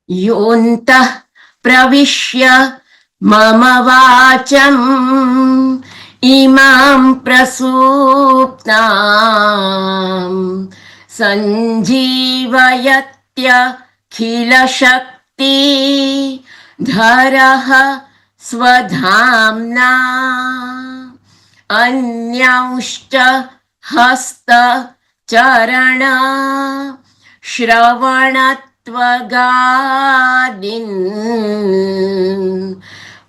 योऽन्तः प्रविश्य मम वाचम् इमां प्रसूप्ताम् सञ्जीवयत्यखिलशक्ति धरः स्वधाम्ना अन्यांश्च हस्तचरण श्रवणत्वगादीन्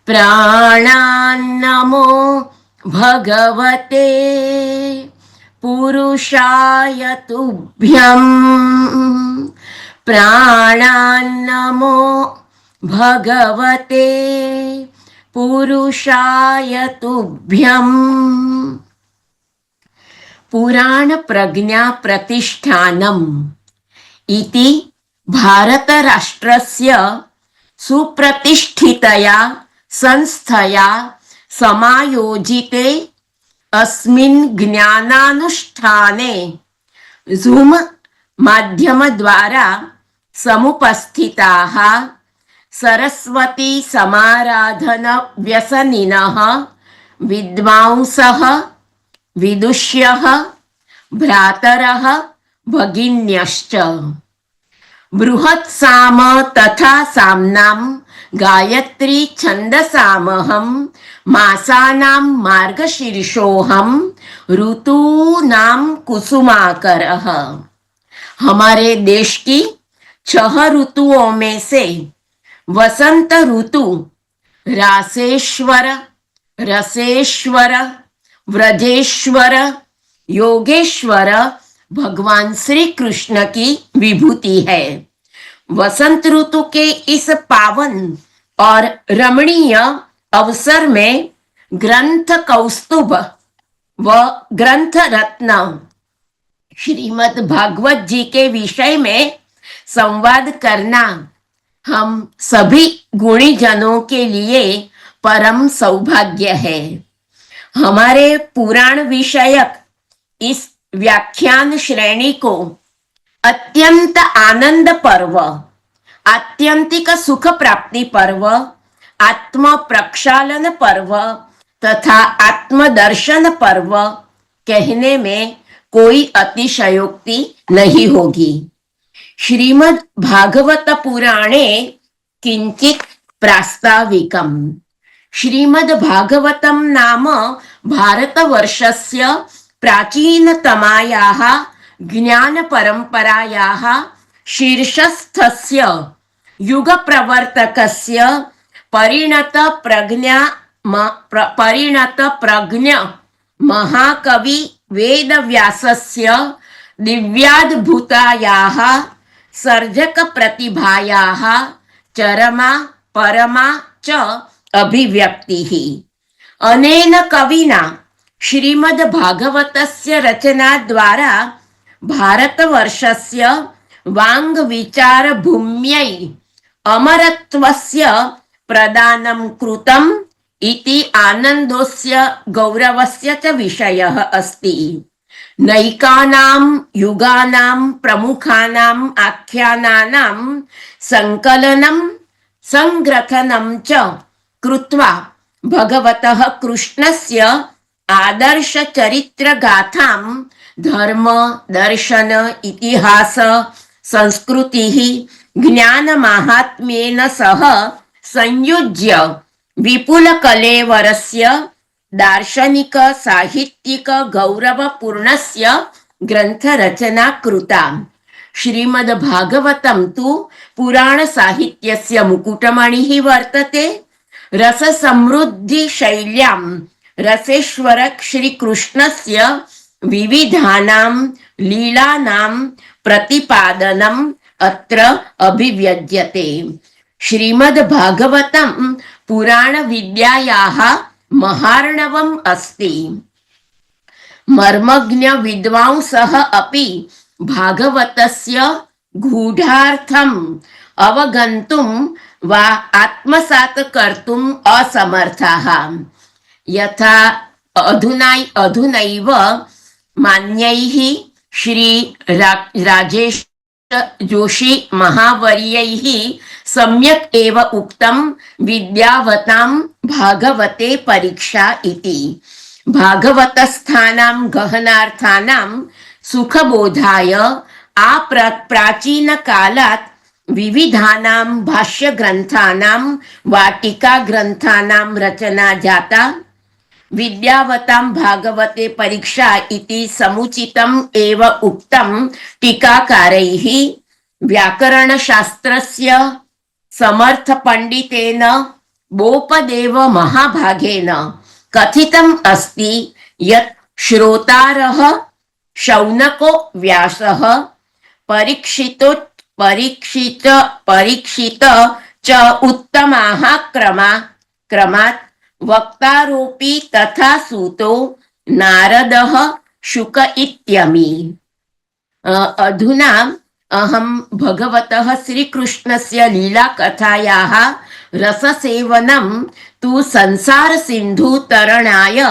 प्राणान्नमो भगवते पुरुषाय तुभ्यम् प्राणान्नमो भगवते पुरुषाय तुभ्यम्। पुराण प्रज्ञा प्रतिष्ठानम् इति भारतराष्ट्रस्य सुप्रतिष्ठितया संस्थया समायोजिते अस्मिन् ज्ञानानुष्ठाने ज़ूम माध्यमद्वारा समुपस्थिताः सरस्वती समाराधन व्यसनिनः विद्वांसः विदुष्यः भ्रातरः भगिन्यश्च बृहत्साम तथा साम्नां गायत्री छन्दसामहं मासानां मार्गशीर्षोऽहं ऋतूनां कुसुमाकरः। हमारे देश की 6 ऋतुओं में से वसंत ऋतु रासेश्वर, रसेश्वर, व्रजेश्वर, योगेश्वर भगवान श्री कृष्ण की विभूति है। वसंत ऋतु के इस पावन और रमणीय अवसर में ग्रंथ कौस्तुभ व ग्रंथ रत्न श्रीमद् भागवत जी के विषय में संवाद करना हम सभी गुणीजनों के लिए परम सौभाग्य है। हमारे पुराण विषयक इस व्याख्यान श्रेणी को अत्यंत आनंद पर्व, आत्यंतिक सुख प्राप्ति पर्व, आत्म प्रक्षालन पर्व तथा आत्मदर्शन पर्व कहने में कोई अतिशयोक्ति नहीं होगी। श्रीमद् भागवत पुराणे किंचित प्रास्ताविकम्। श्रीमद् भागवतं नाम भारतवर्षस्य प्राचीनतमायाः ज्ञानपरम्परायाः शीर्षस्थस्य युगप्रवर्तकस्य परिणतप्रज्ञ महाकवि वेदव्यासस्य दिव्याद्भुतायाः सर्जकप्रतिभायाः चरमा परमा च अभिव्यक्तिः। अनेन कविना श्रीमद् भागवतस्य रचना द्वारा भारतवर्षस्य वाङ् विचार भूम्यै अमरत्वस्य प्रदानं कृतम् इति आनन्दोस्य गौरवस्य च विषयः अस्ति। नैकानां युगानां प्रमुखानाम् आख्यानानां संकलनं संग्रथनं च कृत्वा भगवतः कृष्णस्य आदर्श चरित्र गाथां धर्म दर्शन इतिहास संस्कृतिः ज्ञान महात्म्येन सह संयुज्य विपुल कलेवरस्य दार्शनिक साहित्यिक गौरवपूर्णस्य ग्रंथ रचना कृता। श्रीमद् भागवतं तु पुराण साहित्यस्य मुकुटमणिः वर्तते। रस समृद्धि शैल्यां रसेश्वर श्रीकृष्णस्य विविधानां लीलानां प्रतिपादनम् अत्र अभिव्यज्यते। श्रीमद् भागवतं पुराण विद्यायाः महार्णवम् अस्ति। मर्मज्ञ विद्वांसः अपि भागवतस्य गूढार्थम् अवगन्तुं वा आत्मसात् कर्तुम् असमर्थाः। यथा अधुनैव मान्यैः श्री राजेश जोशी महावर्यैः सम्यक् एव उक्तं विद्यावतां भागवते परीक्षा इति। भागवतस्थानां गहनार्थानां सुखबोधाय प्राचीनकालात् विविधानां भाष्यग्रन्थानां वाटिकाग्रन्थानां रचना जाता। विद्यावतां भागवते परीक्षा इति समुचितम् एव उक्तं टीकाकारैः। व्याकरणशास्त्रस्य समर्थपण्डितेन बोपदेव महाभागेन कथितम् अस्ति यत् श्रोतारः शौनको व्यासः परीक्षित च उत्तमाः क्रमात् वक्तारोपि तथा सूतो नारदः शुक इत्यमी। अधुना अहं भगवतः श्रीकृष्णस्य लीलाकथायाः रससेवनं तु संसारसिन्धुतरणाय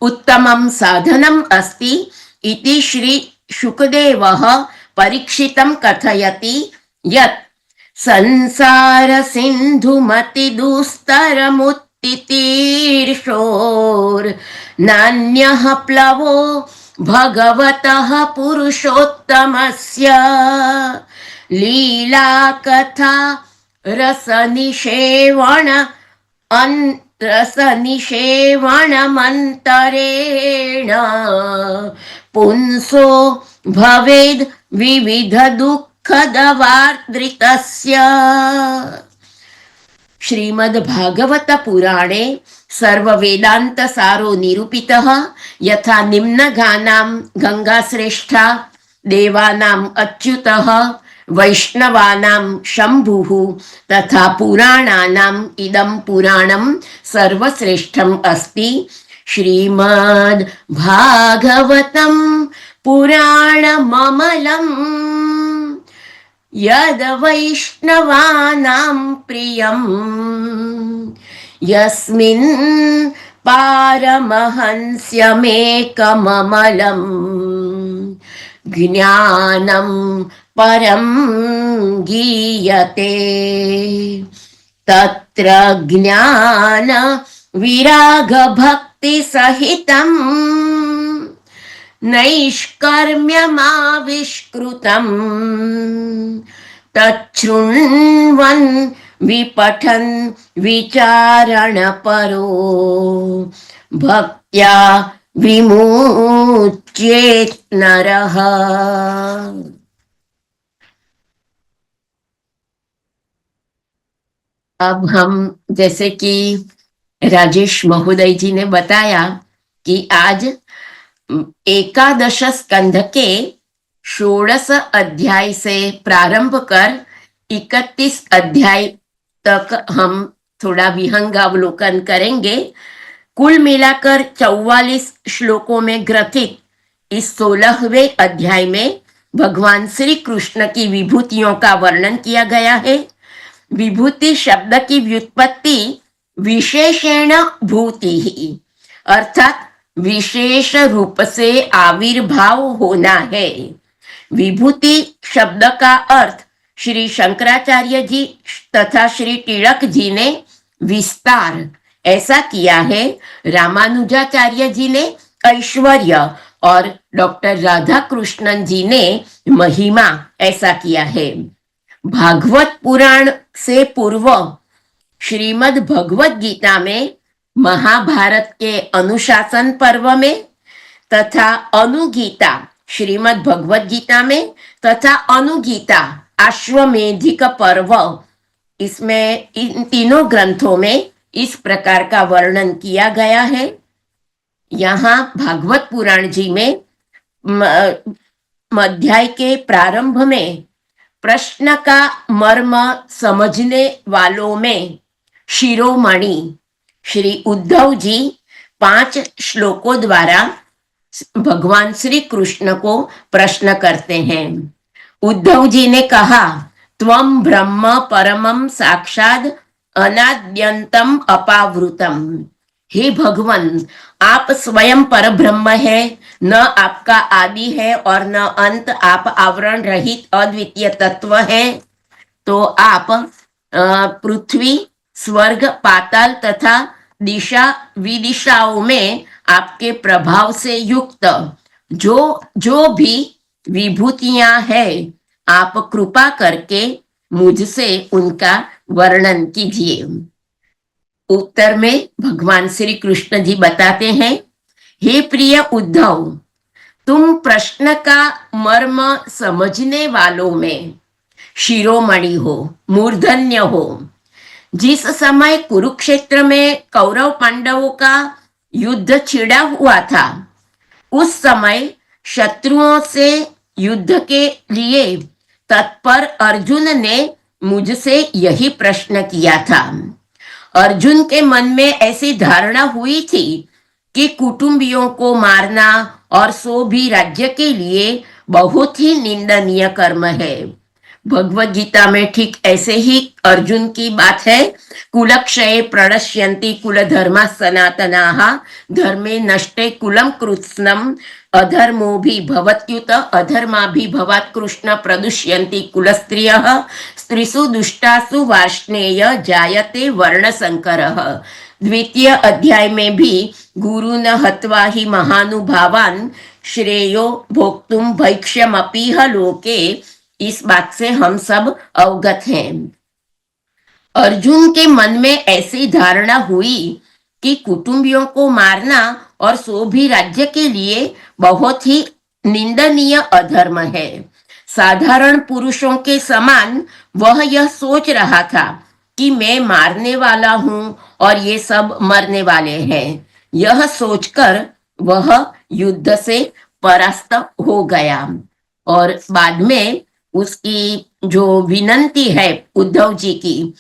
उत्तमं साधनम् अस्ति इति श्री शुकदेवः परीक्षितं कथयति यत् संसारसिन्धुमतिदुस्तरमुत्तितीर्षोर्नान्यः प्लवो भगवतः पुरुषोत्तमस्य लीलाकथा रसनिषेवणमन्तरेण पुंसो भवेद् विविध दुःखदवार्द्रितस्य। श्रीमद्भागवत पुराणे सर्ववेदांत सारो निरूपितः यथा निम्नगानां गंगाश्रेष्ठा, देवानाम् अच्युतः, वैष्णवानां शंभुः तथा पुराणानाम् इदं पुराणं सर्वश्रेष्ठम् अस्ति। श्रीमद्भागवतं पुराणममलम् यद वैष्णवानां प्रियम् यस्मिन् पारमहंस्यमेकममलम् ज्ञानं परं गीयते। तत्र ज्ञान विराग भक्ति सहितम् नैष्कर्म्यमाविष्कृतम् तच्छृण्वन् विपठन् विचारणपरो भक्त्या विमुच्येत् नरः। अब हम जैसे कि राजेश महोदय जी ने बताया कि आज एकादश स्कंध के 16 अध्याय से प्रारंभ कर 31 अध्याय तक हम थोड़ा विहंगावलोकन करेंगे। कुल मिलाकर 44 श्लोकों में ग्रथित इस 16वें अध्याय में भगवान श्री कृष्ण की विभूतियों का वर्णन किया गया है। विभूति शब्द की व्युत्पत्ति विशेषेण भूति ही अर्थात विशेष रूप से आविर्भाव होना है। विभूति शब्द का अर्थ श्री शंकराचार्य जी तथा श्री तिलक जी ने विस्तार ऐसा किया है, रामानुजाचार्य जी ने ऐश्वर्य और डॉक्टर राधा कृष्णन जी ने महिमा ऐसा किया है। भागवत पुराण से पूर्व श्रीमद् भगवत गीता में महाभारत के अनुशासन पर्व में तथा अनुगीता श्रीमद् भगवत गीता में तथा अनुगीता अश्वमेधिक पर्व, इसमें इन तीनों ग्रंथों में इस प्रकार का वर्णन किया गया है। यहाँ भागवत पुराण जी में अध्याय के प्रारंभ में प्रश्न का मर्म समझने वालों में शिरोमणि श्री उद्धव जी 5 श्लोकों द्वारा भगवान श्री कृष्ण को प्रश्न करते हैं। उद्धव जी ने कहा, त्वं ब्रह्म परमं साक्षाद अनाद्यंतम अपावृतम। हे भगवान, आप स्वयं पर ब्रह्म है, न आपका आदि है और न अंत, आप आवरण रहित अद्वितीय तत्व है। तो आप पृथ्वी, स्वर्ग, पाताल तथा दिशा विदिशाओं में आपके प्रभाव से युक्त जो जो भी विभूतियां है, आप कृपा करके मुझसे उनका वर्णन कीजिए। उत्तर में भगवान श्री कृष्ण जी बताते हैं, हे प्रिय उद्धव, तुम प्रश्न का मर्म समझने वालों में शिरोमणि हो, मूर्धन्य हो। जिस समय कुरुक्षेत्र में कौरव पांडवों का युद्ध छिड़ा हुआ था, उस समय शत्रुओं से युद्ध के लिए तत्पर अर्जुन ने मुझसे यही प्रश्न किया था। अर्जुन के मन में ऐसी धारणा हुई थी कि कुटुंबियों को मारना और सो भी राज्य के लिए बहुत ही निंदनीय कर्म है। भगवत गीता में ठीक ऐसे ही अर्जुन की बात है, कुलक्षये प्रणश्यन्ति कुलधर्मा सनातनाः धर्मे नष्टे कुलम कृत्स्नम अधर्मो भी भवत्युत अधर्मा भी भवात् कृष्ण प्रदुष्यन्ति कुलस्त्रियः स्त्रीसु दुष्टासु वार्ष्णेय जायते वर्ण संकरः। द्वितीय अध्याय में भी गुरु न हत्वा ही महानुभावान श्रेयो भोक्तुम भैक्ष्यमपीह लोके, इस बात से हम सब अवगत हैं। अर्जुन के मन में ऐसी धारणा हुई कि कुटुंबियों को मारना और सो भी राज्य के लिए बहुत ही निंदनीय अधर्म है। साधारण पुरुषों के समान वह यह सोच रहा था कि मैं मारने वाला हूं और ये सब मरने वाले हैं। यह सोचकर वह युद्ध से परास्त हो गया और बाद में उसकी जो विनंती है उद्धव जी की,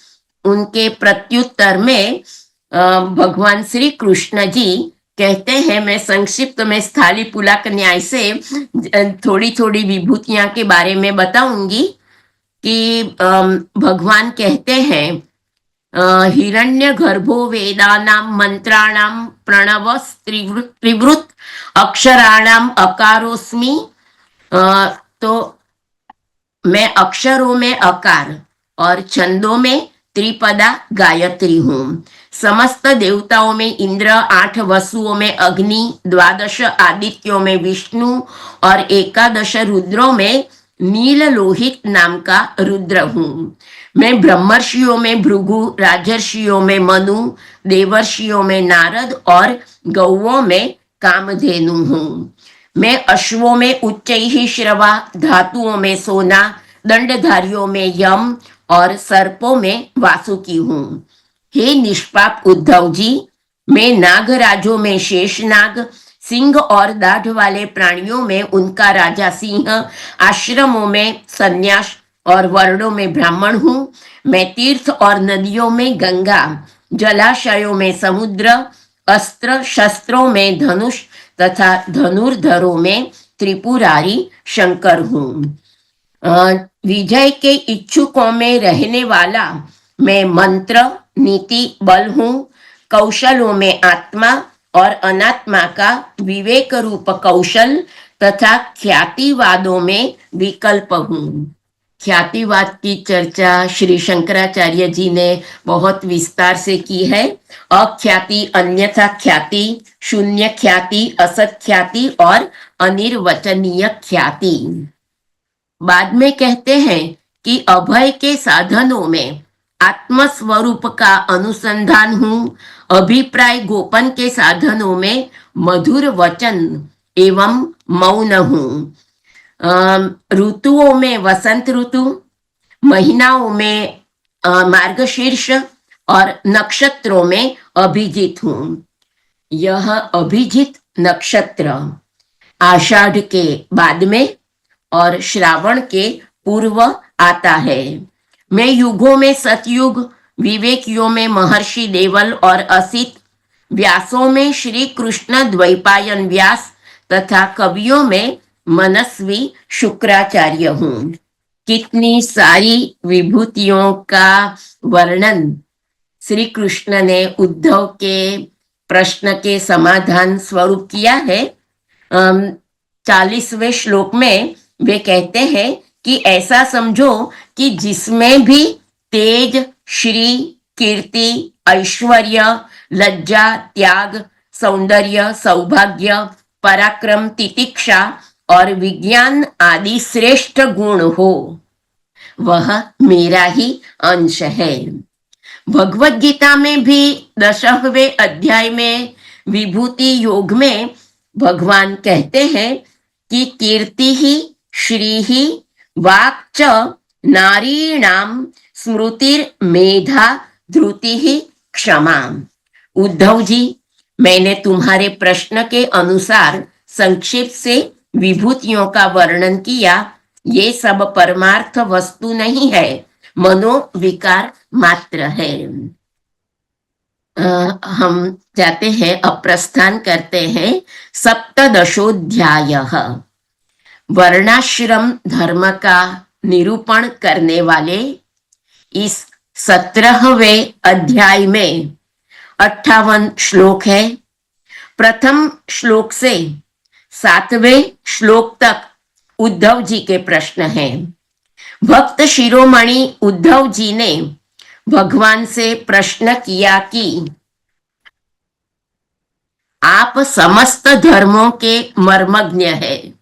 उनके प्रत्युत्तर में भगवान श्री कृष्ण जी कहते हैं, मैं संक्षिप्त में स्थाली पुलाक न्याय से थोड़ी थोड़ी विभूतियां के बारे में बताऊंगी कि भगवान कहते हैं, हिरण्य गर्भो वेदानाम मंत्राणाम प्रणव त्रिवृत अक्षराणाम अकारोस्मि। तो मैं अक्षरों में अकार और छंदों में त्रिपदा गायत्री हूँ। समस्त देवताओं में इंद्र, 8 वसुओं में अग्नि, 12 आदित्यों में विष्णु और 11 रुद्रों में नील लोहित नाम का रुद्र हूँ। मैं ब्रह्मर्षियों में भृगु, राजर्षियों में मनु, देवर्षियों में नारद और गौओं में कामधेनु हूँ। मैं अश्वों में उच्चैः श्रवा, धातुओं में सोना, दंडधारियों में यम और सर्पों में वासुकी हूँ। हे निष्पाप उद्धव जी, मैं नागराजों में शेषनाग, सिंह और दाढ़ वाले प्राणियों में उनका राजा सिंह, आश्रमों में सन्यास और वर्णों में ब्राह्मण हूँ। मैं तीर्थ और नदियों में गंगा, जलाशयों में समुद्र, अस्त्र शस्त्रों में धनुष तथा धनुर्धरों में त्रिपुरारी शंकर हूँ। विजय के इच्छुकों में रहने वाला मैं मंत्र, नीति, बल हूँ। कौशलों में आत्मा और अनात्मा का विवेक रूप कौशल तथा ख्यातिवादों में विकल्प हूँ। ख्यातिवाद की चर्चा श्री शंकराचार्य जी ने बहुत विस्तार से की है। अख्याति, अन्यथा ख्याति, शून्य ख्याति, असत ख्याति और अनिर्वचनीय ख्याति। बाद में कहते हैं कि अभय के साधनों में आत्मस्वरूप का अनुसंधान हूँ। अभिप्राय गोपन के साधनों में मधुर वचन एवं मौन हूँ। ऋतुओं में वसंत ऋतु, महीनाओं में मार्गशीर्ष और नक्षत्रों में अभिजीत हूँ। यह अभिजीत नक्षत्र आषाढ़ के बाद में और श्रावण के पूर्व आता है। मैं युगों में सतयुग, विवेकियों में महर्षि देवल और असित, व्यासों में श्री कृष्ण द्वैपायन व्यास तथा कवियों में मनस्वी शुक्राचार्य हूँ। कितनी सारी विभूतियों का वर्णन श्री कृष्ण ने उद्धव के प्रश्न के समाधान स्वरूप किया है। 40वें श्लोक में वे कहते हैं कि ऐसा समझो कि जिसमें भी तेज, श्री, कीर्ति, ऐश्वर्य, लज्जा, त्याग, सौंदर्य, सौभाग्य, पराक्रम, तितिक्षा और विज्ञान आदि श्रेष्ठ गुण हो, वह मेरा ही अंश है। भगवत गीता में भी 10वें अध्याय में विभूति योग में भगवान कहते हैं कि कीर्ति ही, श्री ही, वाक् च नारीणाम स्मृतिर मेधा धृति ही क्षमा। उद्धव जी, मैंने तुम्हारे प्रश्न के अनुसार संक्षेप से विभूतियों का वर्णन किया। ये सब परमार्थ वस्तु नहीं है, मनोविकार मात्र है। हम जाते हैं, अब प्रस्थान करते हैं। 17 वर्णाश्रम धर्म का निरूपण करने वाले इस 17वें अध्याय में 58 श्लोक है। प्रथम श्लोक से 7वें श्लोक तक उद्धव जी के प्रश्न हैं। भक्त शिरोमणि उद्धव जी ने भगवान से प्रश्न किया कि आप समस्त धर्मों के मर्मज्ञ है,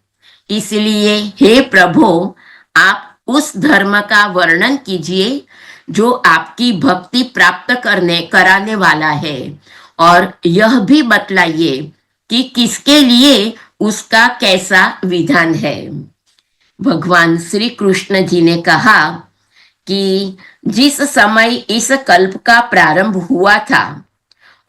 इसलिए हे प्रभु, आप उस धर्म का वर्णन कीजिए जो आपकी भक्ति प्राप्त कराने वाला है, और यह भी बतलाइए कि किसके लिए उसका कैसा विधान है। भगवान श्री कृष्ण जी ने कहा कि जिस समय इस कल्प का प्रारंभ हुआ था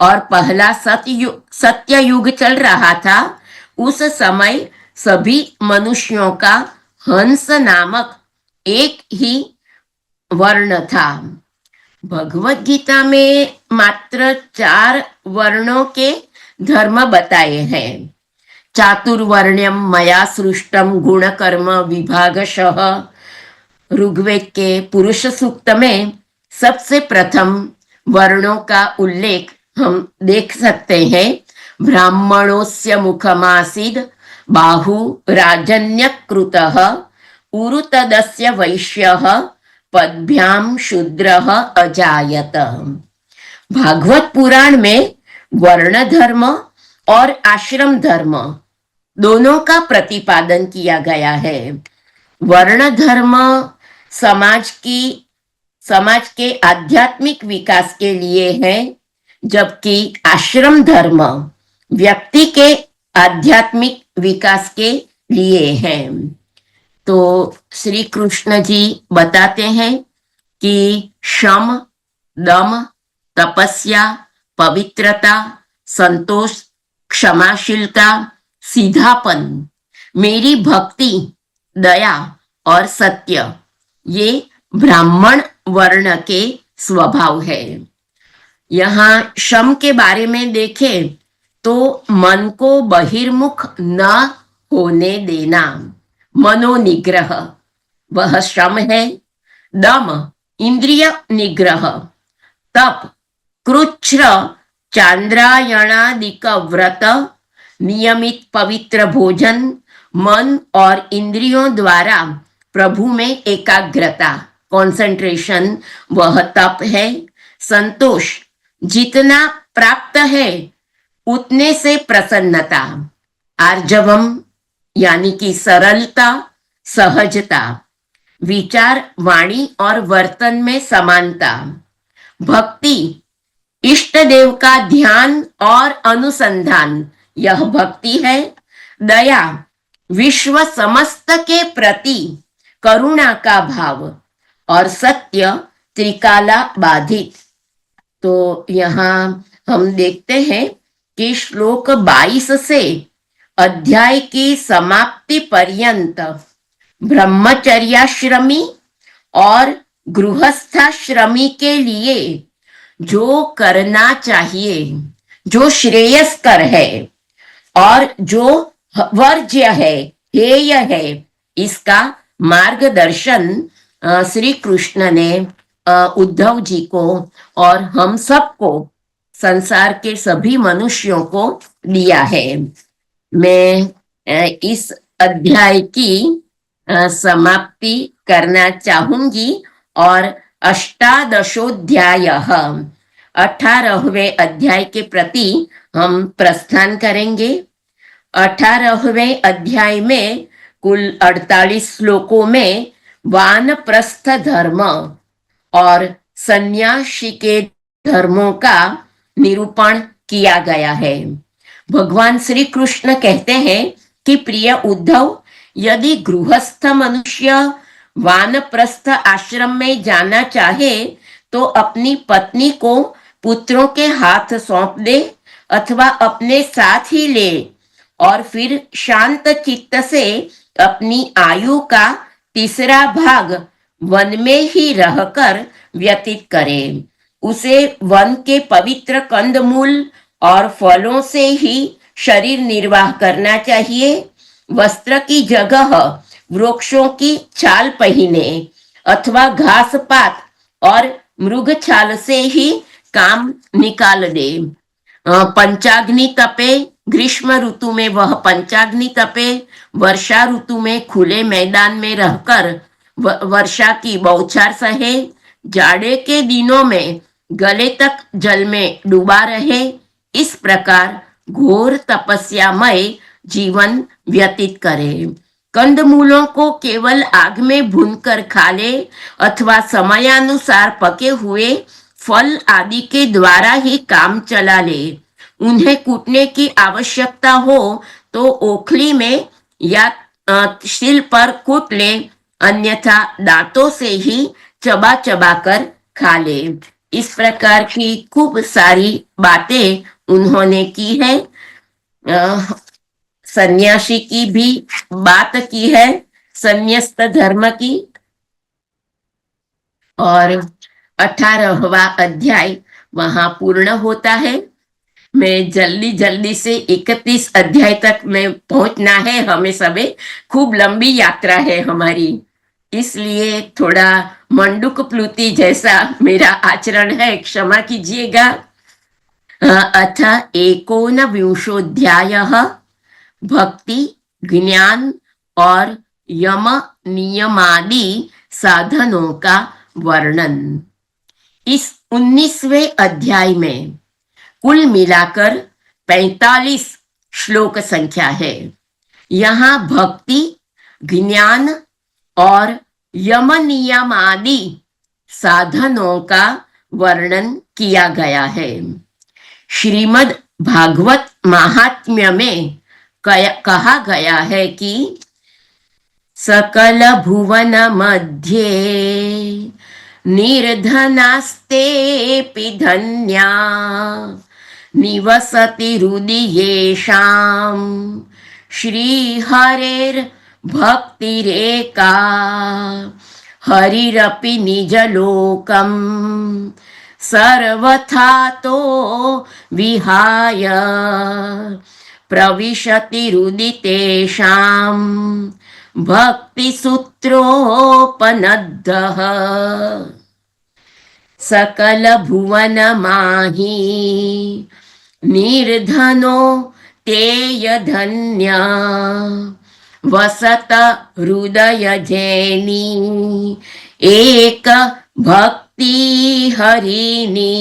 और पहला सत्य युग चल रहा था, उस समय सभी मनुष्यों का हंस नामक एक ही वर्ण था। भगवत गीता में मात्र 4 वर्णों के धर्म बताए हैं। चातुर्वर्ण्यम मया सृष्टम गुण कर्म विभागशः। ऋग्वेद के पुरुष सूक्त में सबसे प्रथम वर्णों का उल्लेख हम देख सकते हैं। ब्राह्मणोस्य मुखमासीद बाहु राजन्यकृतः उरुतदस्य वैश्यः पद्भ्याम शूद्रः अजायत। भागवत पुराण में वर्ण धर्म और आश्रम धर्म दोनों का प्रतिपादन किया गया है। वर्ण धर्म समाज के आध्यात्मिक विकास के लिए है, जबकि आश्रम धर्म व्यक्ति के आध्यात्मिक विकास के लिए है। तो श्री कृष्ण जी बताते हैं कि शम, दम, तपस्या, पवित्रता, संतोष, क्षमाशीलता, सीधापन, मेरी भक्ति, दया और सत्य, ये ब्राह्मण वर्ण के स्वभाव है। यहाँ शम के बारे में देखें तो मन को बहिर्मुख न होने देना, मनोनिग्रह, वह श्रम है। दम, इंद्रिय निग्रह। तप, कृच्छ्र चांद्रायणादिक व्रत, नियमित पवित्र भोजन, मन और इंद्रियों द्वारा प्रभु में एकाग्रता, कंसंट्रेशन, वह तप है। संतोष, जितना प्राप्त है उतने से प्रसन्नता। आर्जवम यानी कि सरलता, सहजता, विचार, वाणी और वर्तन में समानता। भक्ति, इष्ट देव का ध्यान और अनुसंधान, यह भक्ति है। दया, विश्व समस्त के प्रति करुणा का भाव। और सत्य, त्रिकाला बाधित। तो यहाँ हम देखते हैं कि श्लोक 22 से अध्याय की समाप्ति पर्यंत ब्रह्मचर्याश्रमी और गृहस्थाश्रमी के लिए जो करना चाहिए, जो श्रेयस्कर है और जो वर्ज्य है, हेय है, इसका मार्गदर्शन श्री कृष्ण ने उद्धव जी को और हम सबको संसार के सभी मनुष्यों को दिया है। मैं इस अध्याय की समाप्ति करना चाहूंगी और अष्टादशोध्याय 18वें अध्याय के प्रति हम प्रस्थान करेंगे। 18वें अध्याय में कुल 48 श्लोकों में वानप्रस्थ धर्म और सन्यासी के धर्मों का निरूपण किया गया है। भगवान श्री कृष्ण कहते हैं कि प्रिय उद्धव, यदि गृहस्थ मनुष्य वानप्रस्थ आश्रम में जाना चाहे तो अपनी पत्नी को पुत्रों के हाथ सौंप दे अथवा अपने साथ ही ले और फिर शांत चित्त से अपनी आयु का तीसरा भाग वन में ही रहकर व्यतीत करे। उसे वन के पवित्र कंदमूल और फलों से ही शरीर निर्वाह करना चाहिए। वस्त्र की जगह वृक्षों की छाल पहने अथवा घास पात और मृग छाल से ही काम निकाल दे। पंचाग्नि तपे, ग्रीष्म ऋतु में वह पंचाग्नि तपे, वर्षा ऋतु में खुले मैदान में रहकर वर्षा की बौछार सहे, जाड़े के दिनों में गले तक जल में डूबा रहे। इस प्रकार घोर तपस्यामय जीवन व्यतीत करे। कंदमूलों को केवल आग में भूनकर खा ले अथवा समयानुसार पके हुए फल आदि के द्वारा ही काम चला ले। उन्हें कूटने की आवश्यकता हो तो ओखली में या शिल पर कूट ले, अन्यथा दांतों से ही चबा चबा कर खा ले। इस प्रकार की खूब सारी बातें उन्होंने की है। सन्यासी की भी बात की है, संन्यस्त धर्म की। और 18वां अध्याय वहां पूर्ण होता है। मैं जल्दी जल्दी से 31 अध्याय तक में पहुंचना है हमें सबे। खूब लंबी यात्रा है हमारी, इसलिए थोड़ा मंडूक प्लूति जैसा मेरा आचरण है, क्षमा कीजिएगा। अथ 19विंशोऽध्यायः भक्ति, ज्ञान और यम नियमादि साधनों का वर्णन। इस 19वें अध्याय में कुल मिलाकर 45 श्लोक संख्या है। यहाँ भक्ति, ज्ञान और यम नियम आदि साधनों का वर्णन किया गया है। श्रीमद् भागवत महात्म्य में कहा गया है कि सकल भुवन मध्ये निर्धनास्तेऽपि धन्या निवसति हृदि येषां श्रीहरेर्भक्तिरेका हरिरपि निजलोकं सर्वथातो विहाय प्रविशति हृदि तेषां भक्तिसूत्रोपनद्धः सकल भुवन माही निर्धनो तेय धन्या वसत हृदय जैनी एक भक्ति हरिनी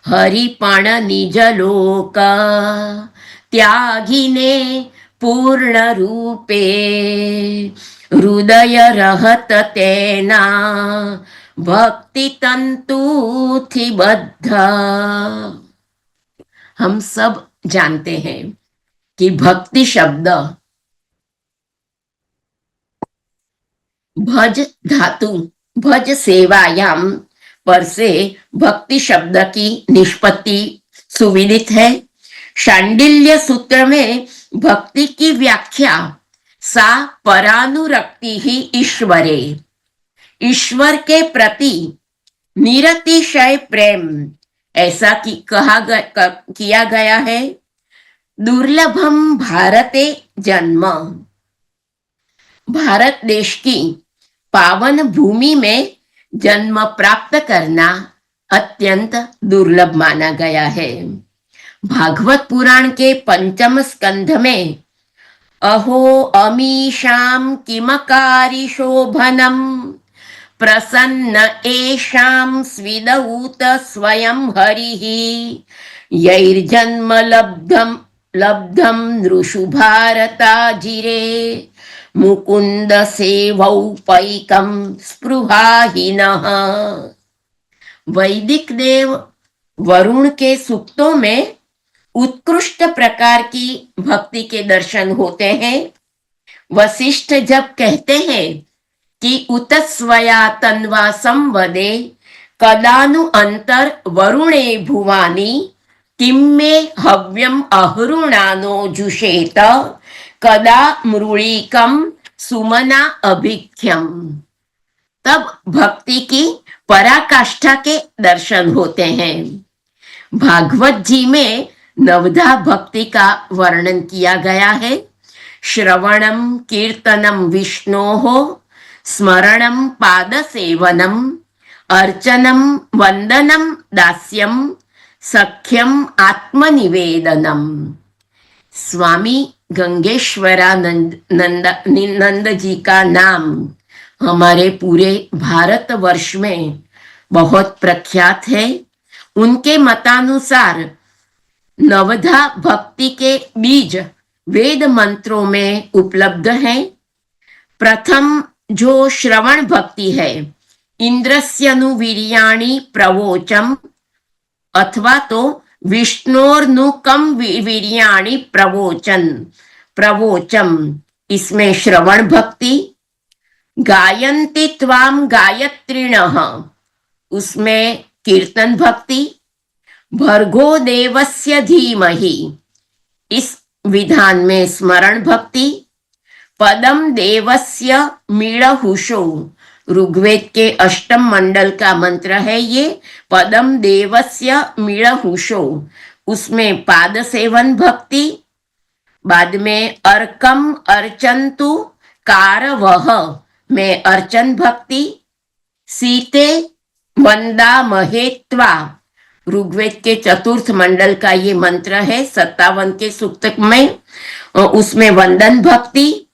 हरिपण निज लोक त्यागिने पूर्ण रूपे हृदय रहत तेना भक्ति तंतु थी बद्ध। हम सब जानते हैं कि भक्ति शब्द भज धातु भज सेवायाम पर से भक्ति शब्द की निष्पत्ति सुविदित है। शांडिल्य सूत्र में भक्ति की व्याख्या सा परानुरक्ति ही ईश्वरे, ईश्वर के प्रति निरतिशय प्रेम, ऐसा किया गया है। दुर्लभम भारते जन्म, भारत देश की पावन भूमि में जन्म प्राप्त करना अत्यंत दुर्लभ माना गया है। भागवत पुराण के पंचम स्कंध में अहो अमीशाम किमकारी शोभनम प्रसन्न एषां स्विदऊत स्वयं हरिः यैर्जन्म लब्धं नृषु भारताजिरे मुकुंद सेवौपैकं स्पृहाहीनः। वैदिक देव वरुण के सूक्तों में उत्कृष्ट प्रकार की भक्ति के दर्शन होते हैं। वशिष्ठ जब कहते हैं कि उतस्वया तन्वा संवदे कदानु अंतर वरुणे भुवानी किम मे हव्यम अहरुणानो जुषेत कदा मृळिकम सुमना अभिख्यम, तब भक्ति की पराकाष्ठा के दर्शन होते हैं। भागवत जी में नवधा भक्ति का वर्णन किया गया है। श्रवणम कीर्तनम विष्णोः स्मरणम पाद सेवनम अर्चनम वंदनम दास्यम सख्यम आत्मनिवेदनम। स्वामी गंगेश्वरानंद जी का नाम हमारे पूरे भारतवर्ष में बहुत प्रख्यात है। उनके मतानुसार नवधा भक्ति के बीज वेद मंत्रों में उपलब्ध हैं। प्रथम जो श्रवण भक्ति है, इंद्रस्यनुवीर्याणि प्रवोचम अथवा तो विष्णोर्नुकम वीर्याणि प्रवोचम, इसमें श्रवण भक्ति। गायन्ति त्वाम गायत्रिणः, उसमें कीर्तन भक्ति। भर्गो देवस्य धीमहि, इस विधान में स्मरण भक्ति। पदम देवस्य मीळहुषो, ऋग्वेद के अष्टम मंडल का मंत्र है ये। पदम देवस्य मीळहुषो, उसमें पाद सेवन भक्ति। बाद में अर्कम अर्चन्तु कारवः में अर्चन भक्ति। सीते वंदा महेत्वा, ऋग्वेद के चतुर्थ मंडल का ये मंत्र है 57 के सूक्त में, उसमें वंदन भक्ति।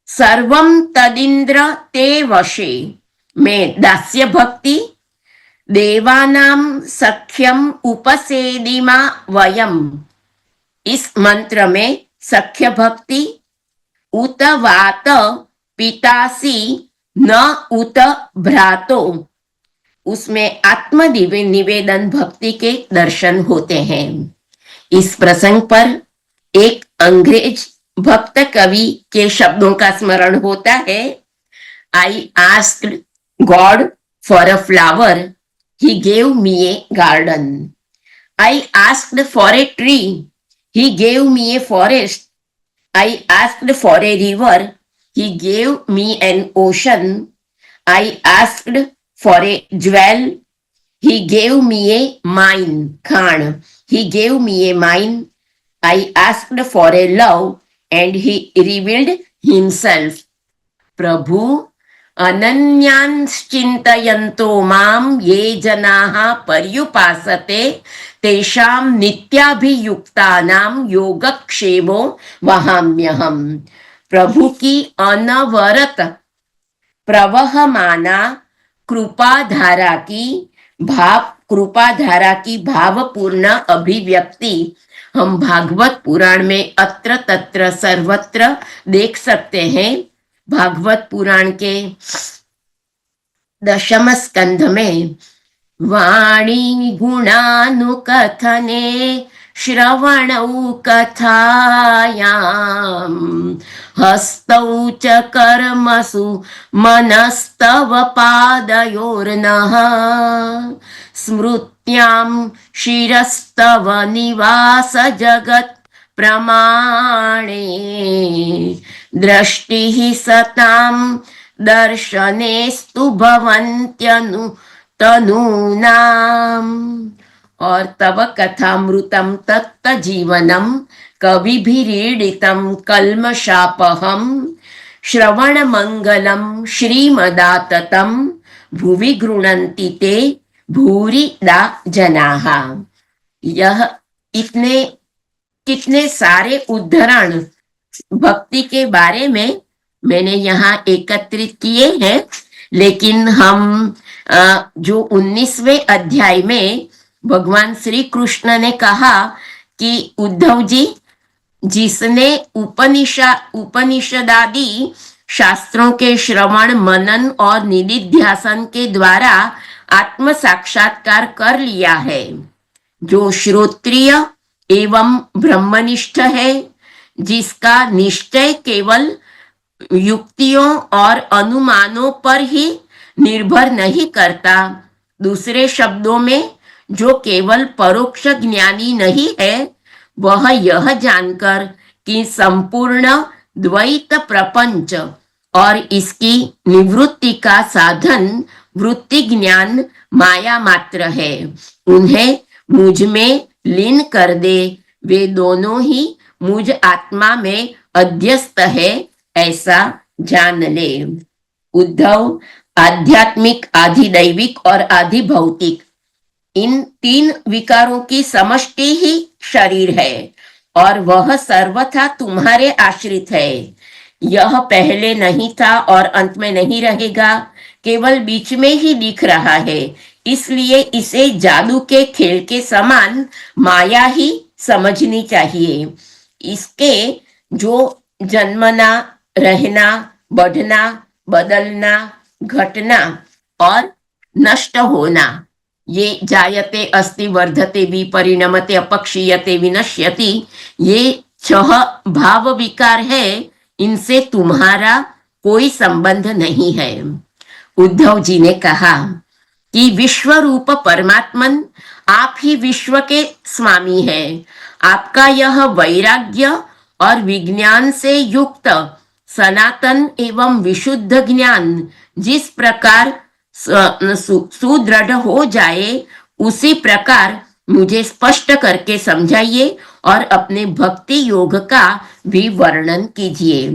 सर्वम तदिंद्र ते वशे में दास्य भक्ति। देवानाम सख्यम उपसेदिमा वयम, इस मंत्र में सख्य भक्ति। उत वात पितासी न उत भ्रातो, उसमें आत्म निवेदन भक्ति के दर्शन होते हैं। इस प्रसंग पर एक अंग्रेज भक्त कवि के शब्दों का स्मरण होता है। I asked God for a flower, he gave me A garden. I asked for a tree, he gave me a forest. I asked for a river, he gave me an ocean. I asked for a jewel, he gave me a mine. Khan, he gave me a mine. I asked for a love and he revealed himself. प्रभु अनन्यांश्चिन्तयन्तो मां ये जनाः पर्युपासते तेषां नित्याभियुक्तानां योगक्षेमो वहाम्यहम्। प्रभु की अनवरत प्रवहमाना कृपाधारा की भावपूर्ण अभिव्यक्ति हम भागवत पुराण में अत्र तत्र सर्वत्र देख सकते हैं। भागवत पुराण के 10वें स्कंध में वाणी गुणानुकथने श्रवणौ कथायां हस्तौ च कर्मसु मनस्तव पादयोर्नः स्मृत्यां शिरस्तव निवास जगत् प्रमाणे दृष्टिः सतां दर्शनेस्तु भवन्त्यनु तनूनाम्। और तव कथामृतम तत्त जीवनम कविभिरीडितम कल्मषापहम श्रवण मंगलम श्रीमदाततम भुवि गृह्णन्ति ते भूरिदा जनाः। यह इतने कितने सारे उद्धरण भक्ति के बारे में मैंने यहाँ एकत्रित किए हैं, लेकिन हम जो 19वें अध्याय में भगवान श्री कृष्ण ने कहा कि उद्धव जी, जिसने उपनिषदादि शास्त्रों के श्रवण मनन और निधिध्यासन के द्वारा आत्म साक्षात्कार कर लिया है, जो श्रोत्रिय एवं ब्रह्मनिष्ठ है, जिसका निश्चय केवल युक्तियों और अनुमानों पर ही निर्भर नहीं करता, दूसरे शब्दों में जो केवल परोक्ष ज्ञानी नहीं है, वह यह जानकर कि संपूर्ण द्वैत प्रपंच और इसकी निवृत्ति का साधन वृत्ति ज्ञान माया मात्र है, उन्हें मुझ में लीन कर दे। वे दोनों ही मुझ आत्मा में अध्यस्त है, ऐसा जान ले। उद्धव, आध्यात्मिक, आधिदैविक और आधिभौतिक, इन 3 विकारों की समष्टि ही शरीर है और वह सर्वथा तुम्हारे आश्रित है। यह पहले नहीं था और अंत में नहीं रहेगा, केवल बीच में ही दिख रहा है, इसलिए इसे जादू के खेल के समान माया ही समझनी चाहिए। इसके जो जन्मना, रहना, बढ़ना, बदलना, घटना और नष्ट होना, ये जायते अस्ति वर्धते विपरिणमते अपक्षीयते विनश्यति, ये 6 भाव विकार है, इनसे तुम्हारा कोई संबंध नहीं है। उद्धव जी ने कहा कि विश्व रूप परमात्मन, आप ही विश्व के स्वामी हैं। आपका यह वैराग्य और विज्ञान से युक्त सनातन एवं विशुद्ध ज्ञान जिस प्रकार सुदृढ़ हो जाए, उसी प्रकार मुझे स्पष्ट करके समझाइए और अपने भक्ति योग का भी वर्णन कीजिए।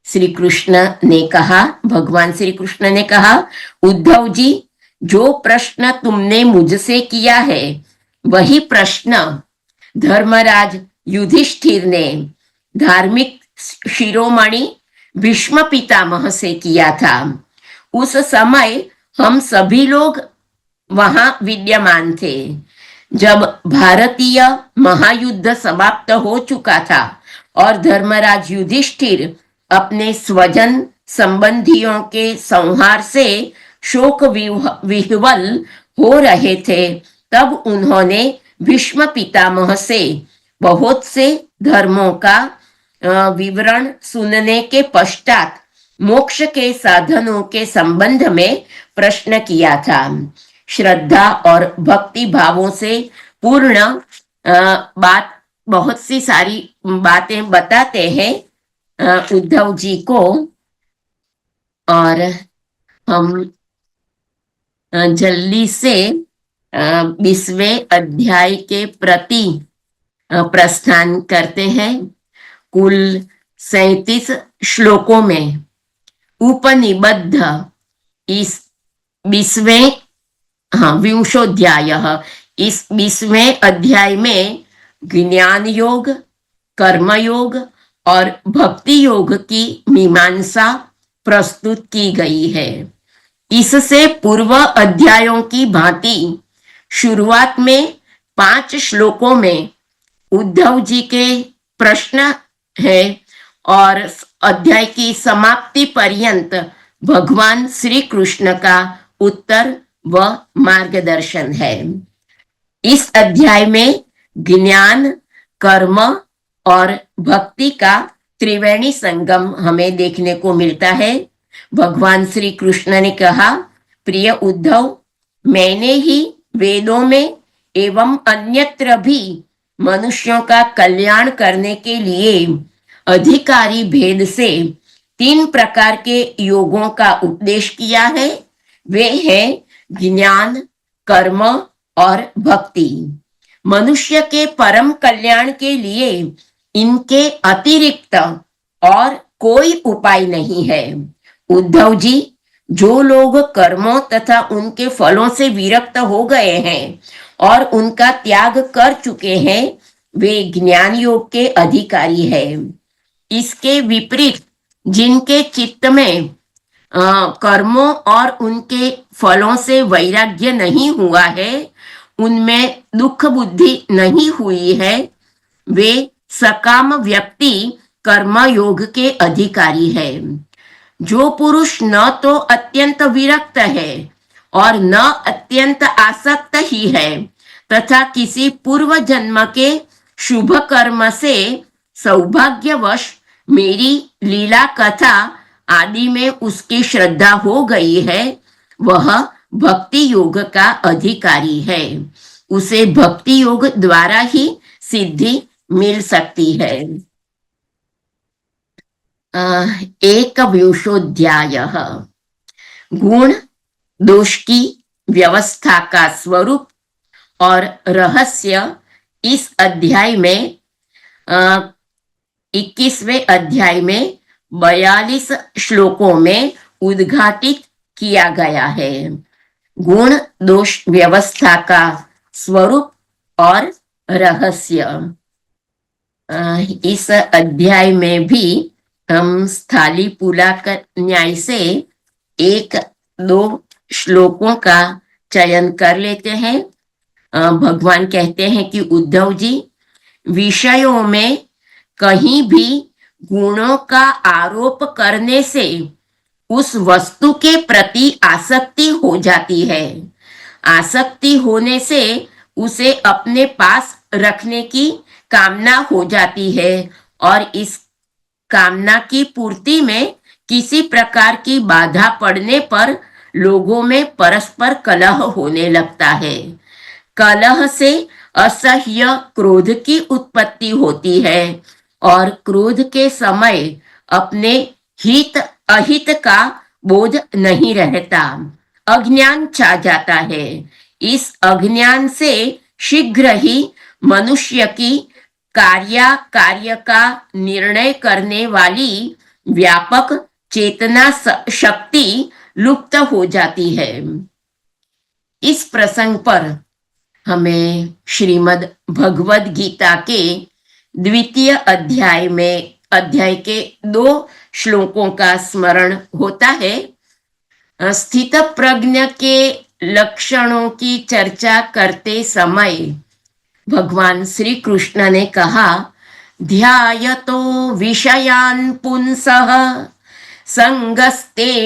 श्री कृष्ण ने कहा, भगवान श्री कृष्ण ने कहा, उद्धव जी, जो प्रश्न तुमने मुझसे किया है, वही प्रश्न धर्मराज युधिष्ठिर ने धार्मिक शिरोमणि भीष्म पितामह से किया था। उस समय हम सभी लोग वहां विद्यमान थे। जब भारतीय महायुद्ध समाप्त हो चुका था और धर्मराज युधिष्ठिर अपने स्वजन संबंधियों के संहार से शोक विह्वल हो रहे थे, तब उन्होंने भीष्म पितामह से बहुत से धर्मों का विवरण सुनने के पश्चात मोक्ष के साधनों के संबंध में प्रश्न किया था। श्रद्धा और भक्ति भावों से पूर्ण बात, बहुत सी सारी बातें बताते हैं उद्धव जी को, और हम जल्दी से 20वें अध्याय के प्रति प्रस्थान करते हैं। कुल 37 श्लोकों में उपनिबद्ध इस 20वें इस 20वें अध्याय में ज्ञान योग, कर्म योग और भक्ति योग की मीमांसा प्रस्तुत की गई है। इससे पूर्व अध्यायों की भांति शुरुआत में 5 श्लोकों में उद्धव जी के प्रश्न है और अध्याय की समाप्ति पर्यंत भगवान श्री कृष्ण का उत्तर व मार्गदर्शन है। इस अध्याय में ज्ञान, कर्म और भक्ति का त्रिवेणी संगम हमें देखने को मिलता है। भगवान श्री कृष्ण ने कहा, प्रिय उद्धव, मैंने ही वेदों में एवं अन्यत्र भी मनुष्यों का कल्याण करने के लिए अधिकारी भेद से 3 प्रकार के योगों का उपदेश किया है। वे हैं ज्ञान, कर्म और भक्ति। मनुष्य के परम कल्याण के लिए इनके अतिरिक्त और कोई उपाय नहीं है। उद्धव जी, जो लोग कर्मों तथा उनके फलों से विरक्त हो गए हैं और उनका त्याग कर चुके हैं, वे ज्ञान योग के अधिकारी हैं। इसके विपरीत जिनके चित्त में कर्मों और उनके फलों से वैराग्य नहीं हुआ है, उनमें दुख बुद्धि नहीं हुई है, वे सकाम व्यक्ति कर्म योग के अधिकारी है। जो पुरुष न तो अत्यंत विरक्त है और न अत्यंत आसक्त ही है तथा किसी पूर्व जन्म के शुभ कर्म से सौभाग्यवश मेरी लीला कथा आदि में उसकी श्रद्धा हो गई है, वह भक्ति योग का अधिकारी है। उसे भक्ति योग द्वारा ही सिद्धि मिल सकती है। एक विंशोध्याय गुण दोष की व्यवस्था का स्वरूप और रहस्य इस अध्याय में 21वें अध्याय में 42 श्लोकों में उद्घाटित किया गया है। गुण दोष व्यवस्था का स्वरूप और रहस्य। इस अध्याय में भी हम स्थाली पुलाकर न्याय से एक दो श्लोकों का चयन कर लेते हैं। भगवान कहते हैं कि उद्धव जी, विषयों में कहीं भी गुणों का आरोप करने से उस वस्तु के प्रति आसक्ति हो जाती है। आसक्ति होने से उसे अपने पास रखने की कामना हो जाती है और इस कामना की पूर्ति में किसी प्रकार की बाधा पड़ने पर लोगों में परस्पर कलह होने लगता है। कलह से असह्य क्रोध की उत्पत्ति होती है और क्रोध के समय अपने हित अहित का बोध नहीं रहता, अज्ञान छा जाता है। इस अज्ञान से शीघ्र ही मनुष्य की कार्य का निर्णय करने वाली व्यापक चेतना शक्ति लुप्त हो जाती है। इस प्रसंग पर हमें श्रीमद् भगवद गीता के द्वितीय अध्याय के 2 श्लोकों का स्मरण होता है। स्थित प्रज्ञ के लक्षणों की चर्चा करते समय भगवान श्री कृष्ण ने कहा, ध्यायतो विषयान् पुंसः संगस्तेषुपजायते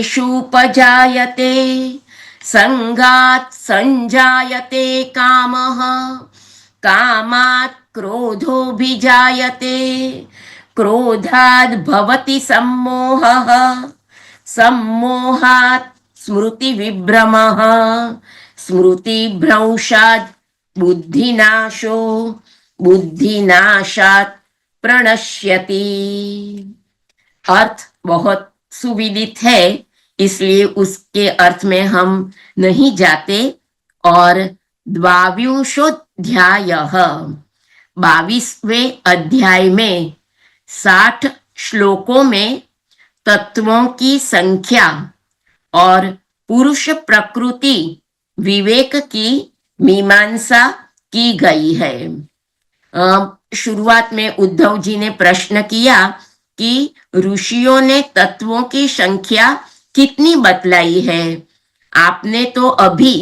संगात् संजायते कामः कामात् क्रोधोऽभिजायते क्रोधाद् भवति सम्मोहः सम्मोहात् स्मृतिविभ्रमः स्मृतिभ्रंशात् बुद्धिनाशो बुद्धिनाशात् प्रणश्यति। अर्थ बहुत सुविदित है, इसलिए उसके अर्थ में हम नहीं जाते। और 22वें 22वें अध्याय में 60 श्लोकों में तत्वों की संख्या और पुरुष प्रकृति विवेक की मीमांसा की गई है। शुरुआत में उद्धव जी ने प्रश्न किया कि ऋषियों ने तत्वों की संख्या कितनी बतलाई है। आपने तो अभी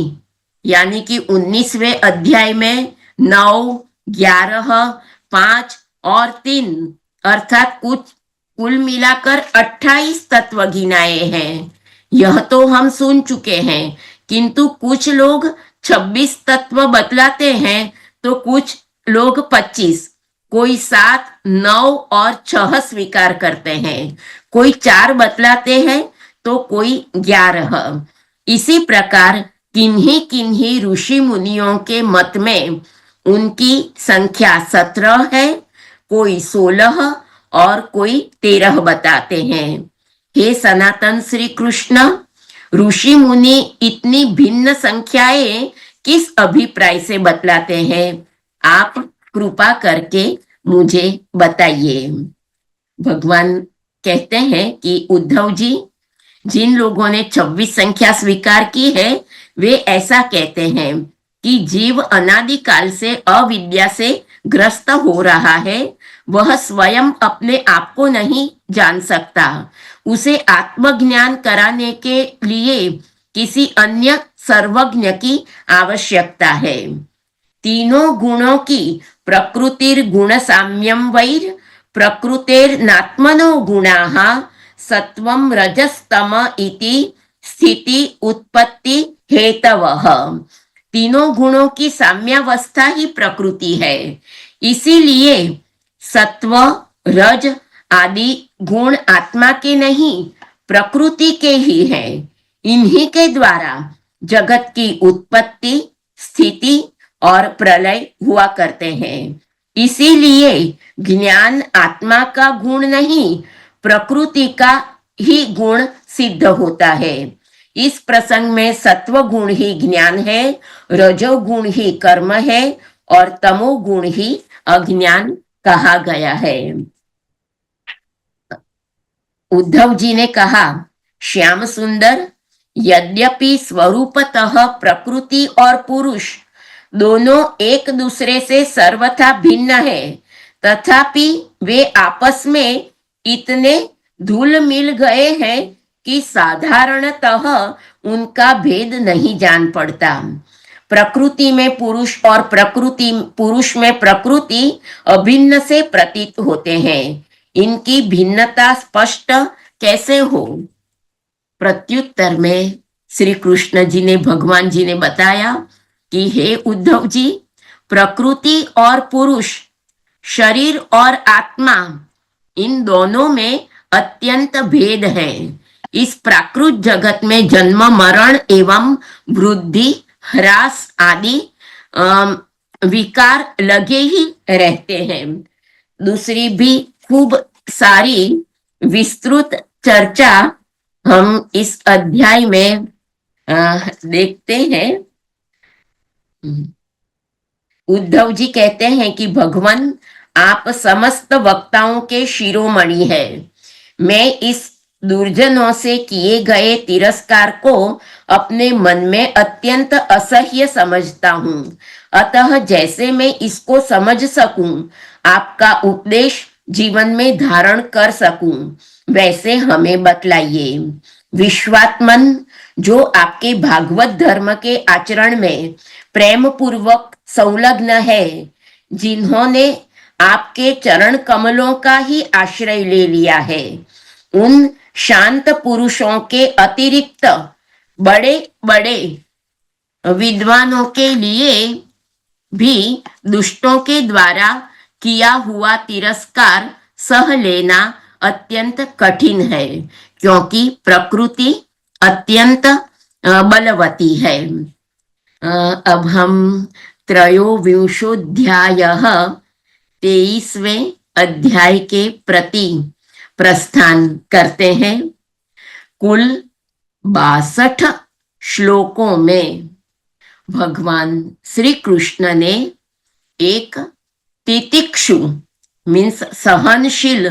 यानी कि 19वें अध्याय में 9, 11, 5 और 3 अर्थात कुल मिलाकर 28 तत्व गिनाए हैं। यह तो हम सुन चुके हैं, किंतु कुछ लोग 26 तत्व बतलाते हैं तो कुछ लोग 25, कोई 7, 9 और 6 स्वीकार करते हैं, कोई 4 बतलाते हैं तो कोई 11। इसी प्रकार किन्हीं किन्हीं ऋषि मुनियों के मत में उनकी संख्या 17 है, कोई 16 और कोई 13 बताते हैं। हे सनातन श्री कृष्ण, ऋषि मुनि इतनी भिन्न संख्याएं किस अभिप्राय से बतलाते हैं? आप कृपा करके मुझे बताइए। भगवान कहते हैं कि उद्धव जी, जिन लोगों ने 26 संख्या स्वीकार की है वे ऐसा कहते हैं कि जीव अनादिकाल से अविद्या से ग्रस्त हो रहा है। वह स्वयं अपने आप को नहीं जान सकता। उसे आत्मज्ञान कराने के लिए किसी अन्य सर्वज्ञ की आवश्यकता है। तीनों गुणों की प्रकृतिर गुण साम्यम वैर प्रकृतेर्नात्मनो गुणाः सत्वम रजस्तम इति स्थिति उत्पत्ति हेतवः। तीनों गुणों की साम्यावस्था ही प्रकृति है। इसीलिए सत्व रज आदि गुण आत्मा के नहीं प्रकृति के ही हैं। इन्हीं के द्वारा जगत की उत्पत्ति स्थिति और प्रलय हुआ करते हैं। इसीलिए ज्ञान आत्मा का गुण नहीं प्रकृति का ही गुण सिद्ध होता है। इस प्रसंग में सत्व गुण ही ज्ञान है, रजोगुण ही कर्म है और तमोगुण ही अज्ञान कहा गया है। उद्धव जी ने कहा, श्याम सुंदर, यद्यपि स्वरूपतः प्रकृति और पुरुष दोनों एक दूसरे से सर्वथा भिन्न है, तथापि वे आपस में इतने धुल मिल गए हैं कि साधारणतः उनका भेद नहीं जान पड़ता। प्रकृति में पुरुष और पुरुष में प्रकृति अभिन्न से प्रतीत होते हैं। इनकी भिन्नता स्पष्ट कैसे हो? प्रत्युत्तर में श्री कृष्ण जी ने भगवान जी ने बताया कि हे उद्धव जी, प्रकृति और पुरुष, शरीर और आत्मा, इन दोनों में अत्यंत भेद है। इस प्राकृत जगत में जन्म मरण एवं वृद्धि ह्रास आदि विकार लगे ही रहते हैं। दूसरी भी खूब सारी विस्तृत चर्चा हम इस अध्याय में देखते हैं। उद्धव जी कहते हैं कि भगवान, आप समस्त वक्ताओं के शिरोमणि है। मैं इस दुर्जनों से किए गए तिरस्कार को अपने मन में अत्यंत असह्य समझता हूँ। अतः जैसे मैं इसको समझ सकूं, आपका उपदेश जीवन में धारण कर सकूं, वैसे हमें बतलाइए। विश्वात्मन, जो आपके भागवत धर्म के आचरण में प्रेम पूर्वक संलग्न है, जिन्होंने आपके चरण कमलों का ही आश्रय ले लिया है, उन शांत पुरुषों के अतिरिक्त बड़े बड़े विद्वानों के लिए भी दुष्टों के द्वारा किया हुआ तिरस्कार सह लेना अत्यंत कठिन है, क्योंकि प्रकृति अत्यंत बलवती है। अब हम त्रयोविंशोऽध्यायः 23वें अध्याय के प्रति प्रस्थान करते हैं। कुल 62 श्लोकों में भगवान श्री कृष्ण ने एक तितिक्षु मीन्स सहनशील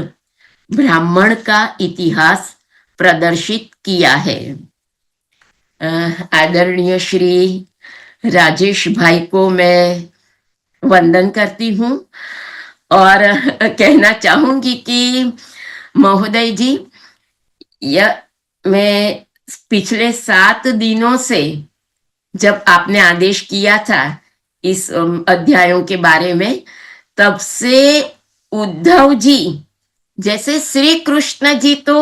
ब्राह्मण का इतिहास प्रदर्शित किया है। आदरणीय श्री राजेश भाई को मैं वंदन करती हूँ और कहना चाहूंगी कि महोदय जी, यह मैं पिछले 7 दिनों से जब आपने आदेश किया था इस अध्यायों के बारे में, तब से उद्धव जी जैसे श्री कृष्ण जी तो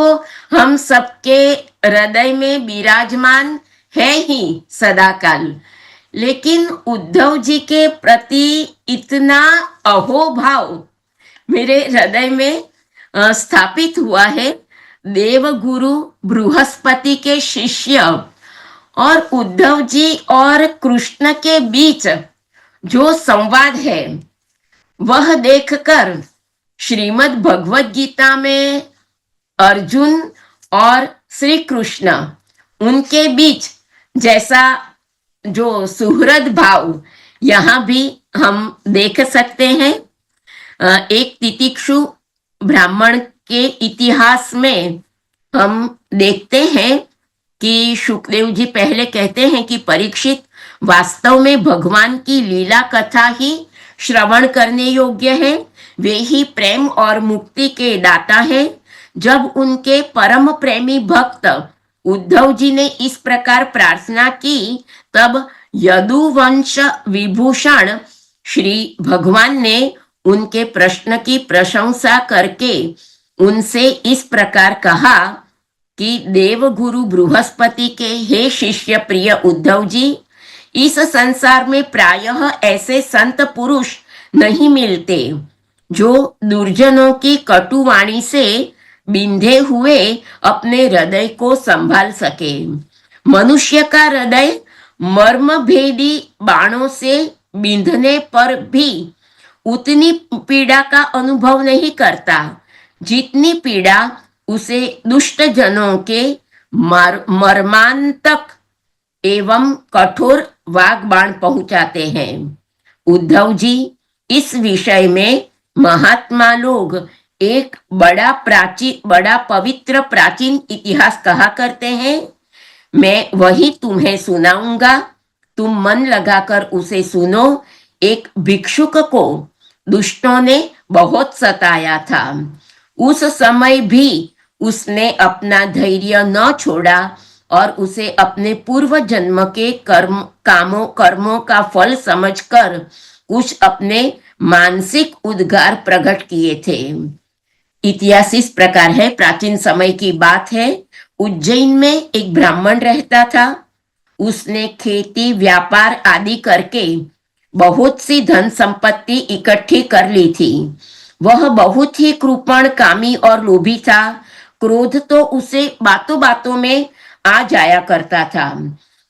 हम सबके हृदय में विराजमान है ही सदाकाल, लेकिन उद्धव जी के प्रति इतना अहोभाव मेरे हृदय में स्थापित हुआ है। देवगुरु बृहस्पति के शिष्य और उद्धव जी और कृष्ण के बीच जो संवाद है, वह देखकर श्रीमद् भगवत गीता में अर्जुन और श्री कृष्ण, उनके बीच जैसा जो सुहृद भाव यहाँ भी हम देख सकते हैं। एक तितिक्षु ब्राह्मण के इतिहास में हम देखते हैं कि सुखदेव जी पहले कहते हैं कि परीक्षित, वास्तव में भगवान की लीला कथा ही श्रवण करने योग्य है। वे ही प्रेम और मुक्ति के दाता है। जब उनके परम प्रेमी भक्त उद्धव जी ने इस प्रकार प्रार्थना की, तब यदुवंश विभूषण श्री भगवान ने उनके प्रश्न की प्रशंसा करके उनसे इस प्रकार कहा कि देवगुरु बृहस्पति के हे शिष्य प्रिय उद्धव जी, इस संसार में प्रायः ऐसे संत पुरुष नहीं मिलते जो दुर्जनों की कटुवाणी से बिंधे हुए अपने हृदय को संभाल सके। मनुष्य का हृदय मर्म भेदी बाणों से बिंधने पर भी उतनी पीड़ा का अनुभव नहीं करता जितनी पीड़ा उसे दुष्ट जनों के मर्मांतक एवं कठोर वाग्बाण पहुंचाते हैं। उद्धव जी, इस विषय में महात्मा लोग एक बड़ा पवित्र प्राचीन इतिहास कहा करते हैं। मैं वही तुम्हें सुनाऊंगा, तुम मन लगाकर उसे सुनो। एक भिक्षुक को दुष्टों ने बहुत सताया था। उस समय भी उसने अपना धैर्य न छोड़ा और उसे अपने पूर्व जन्म के कर्मों का फल समझकर कुछ अपने मानसिक उद्गार प्रकट किए थे। इतिहास इस प्रकार है, प्राचीन समय की बात है। उज्जैन में एक ब्राह्मण रहता था। उसने खेती व्यापार आदि करके बहुत सी धन संपत्ति इकट्ठी कर ली थी। वह बहुत ही कृपण, कामी और लोभी था। क्रोध तो उसे बातों बातों में आ जाया करता था।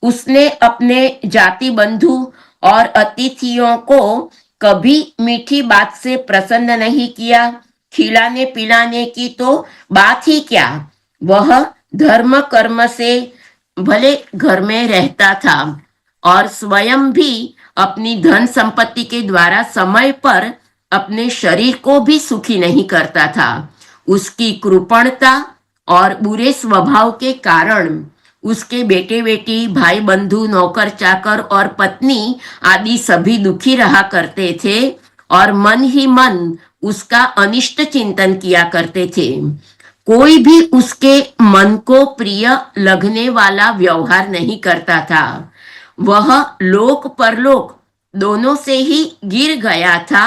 उसने अपने जाति बंधु और अतिथियों को कभी मीठी बात से प्रसन्न नहीं किया। खिलाने पिलाने की तो बात ही क्या, वह धर्म कर्म से भले घर में रहता था और स्वयं भी अपनी धन संपत्ति के द्वारा समय पर अपने शरीर को भी सुखी नहीं करता था। उसकी कृपणता और बुरे स्वभाव के कारण उसके बेटे बेटी, भाई बंधु, नौकर चाकर और पत्नी आदि सभी दुखी रहा करते थे और मन ही मन उसका अनिष्ट चिंतन किया करते थे। कोई भी उसके मन को प्रिय लगने वाला व्यवहार नहीं करता था। वह लोक परलोक दोनों से ही गिर गया था।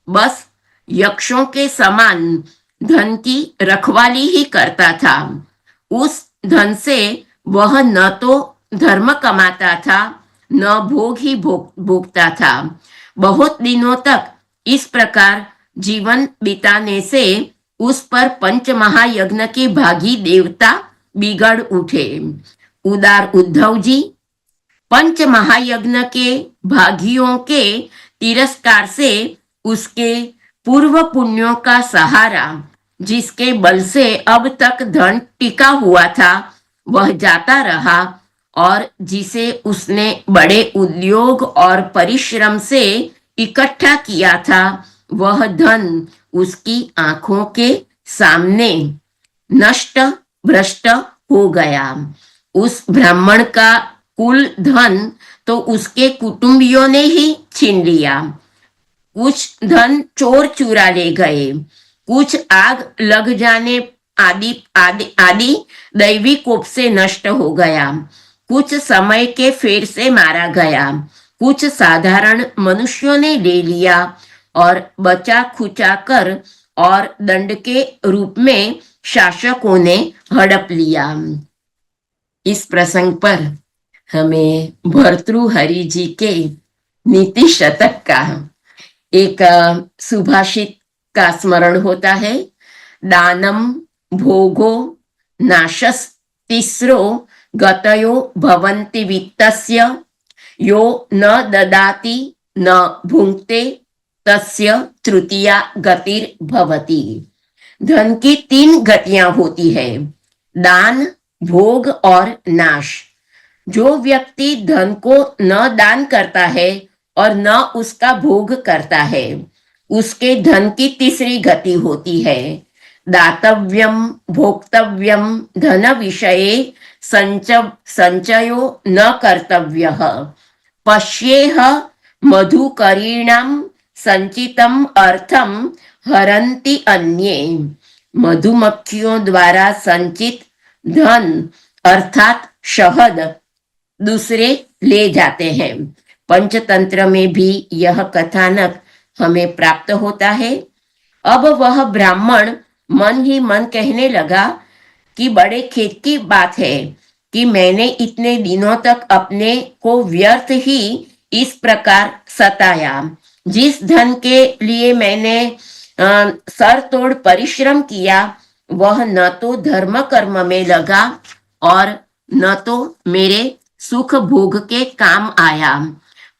बस यक्षों के समान धन की रखवाली ही करता था। उस धन से वह न तो धर्म कमाता था, न भोग ही भोगता था। बहुत दिनों तक इस प्रकार जीवन बिताने से उस पर पंच महायज्ञ के भागी देवता बिगड़ उठे। उदार उद्धव जी, पंच महायज्ञ के भागियों के तिरस्कार से उसके पूर्व पुण्यों का सहारा, जिसके बल से अब तक धन टिका हुआ था, वह जाता रहा और जिसे उसने बड़े उद्योग और परिश्रम से इकट्ठा किया था, वह धन उसकी आंखों के सामने नष्ट भ्रष्ट हो गया। उस ब्राह्मण का कुल धन तो उसके कुटुंबियों ने ही छीन लिया। कुछ धन चोर चुरा ले गए, कुछ आग लग जाने आदि आदि आदि दैवी कोप से नष्ट हो गया, कुछ समय के फेर से मारा गया, कुछ साधारण मनुष्यों ने ले लिया और बचा खुचा कर और दंड के रूप में शासकों ने हड़प लिया। इस प्रसंग पर हमें भर्तृहरि जी के नीति शतक का एक सुभाषित का स्मरण होता है। दानम भोगो नाशस तिस्रो गतयो भवन्ति वित्तस्य, यो न ददाति न भुंक्ते तस्य तृतीया गतिर भवति। धन की 3 गतियां होती है, दान, भोग और नाश। जो व्यक्ति धन को न दान करता है और न उसका भोग करता है, उसके धन की तीसरी गति होती है, दातव्यम भोक्तव्यम धन विषये संचयो न कर्तव्यः पश्येह मधुकरीणां संचितम अर्थम हरन्ति अन्ये। मधुमक्खियों द्वारा संचित धन अर्थात शहद दूसरे ले जाते हैं। पंचतंत्र में भी यह कथानक हमें प्राप्त होता है। अब वह ब्राह्मण मन ही मन कहने लगा कि बड़े खेद की बात है कि मैंने इतने दिनों तक अपने को व्यर्थ ही इस प्रकार सताया। जिस धन के लिए मैंने सर तोड़ परिश्रम किया वह न तो धर्म कर्म में लगा और न तो मेरे सुख भोग के काम आया।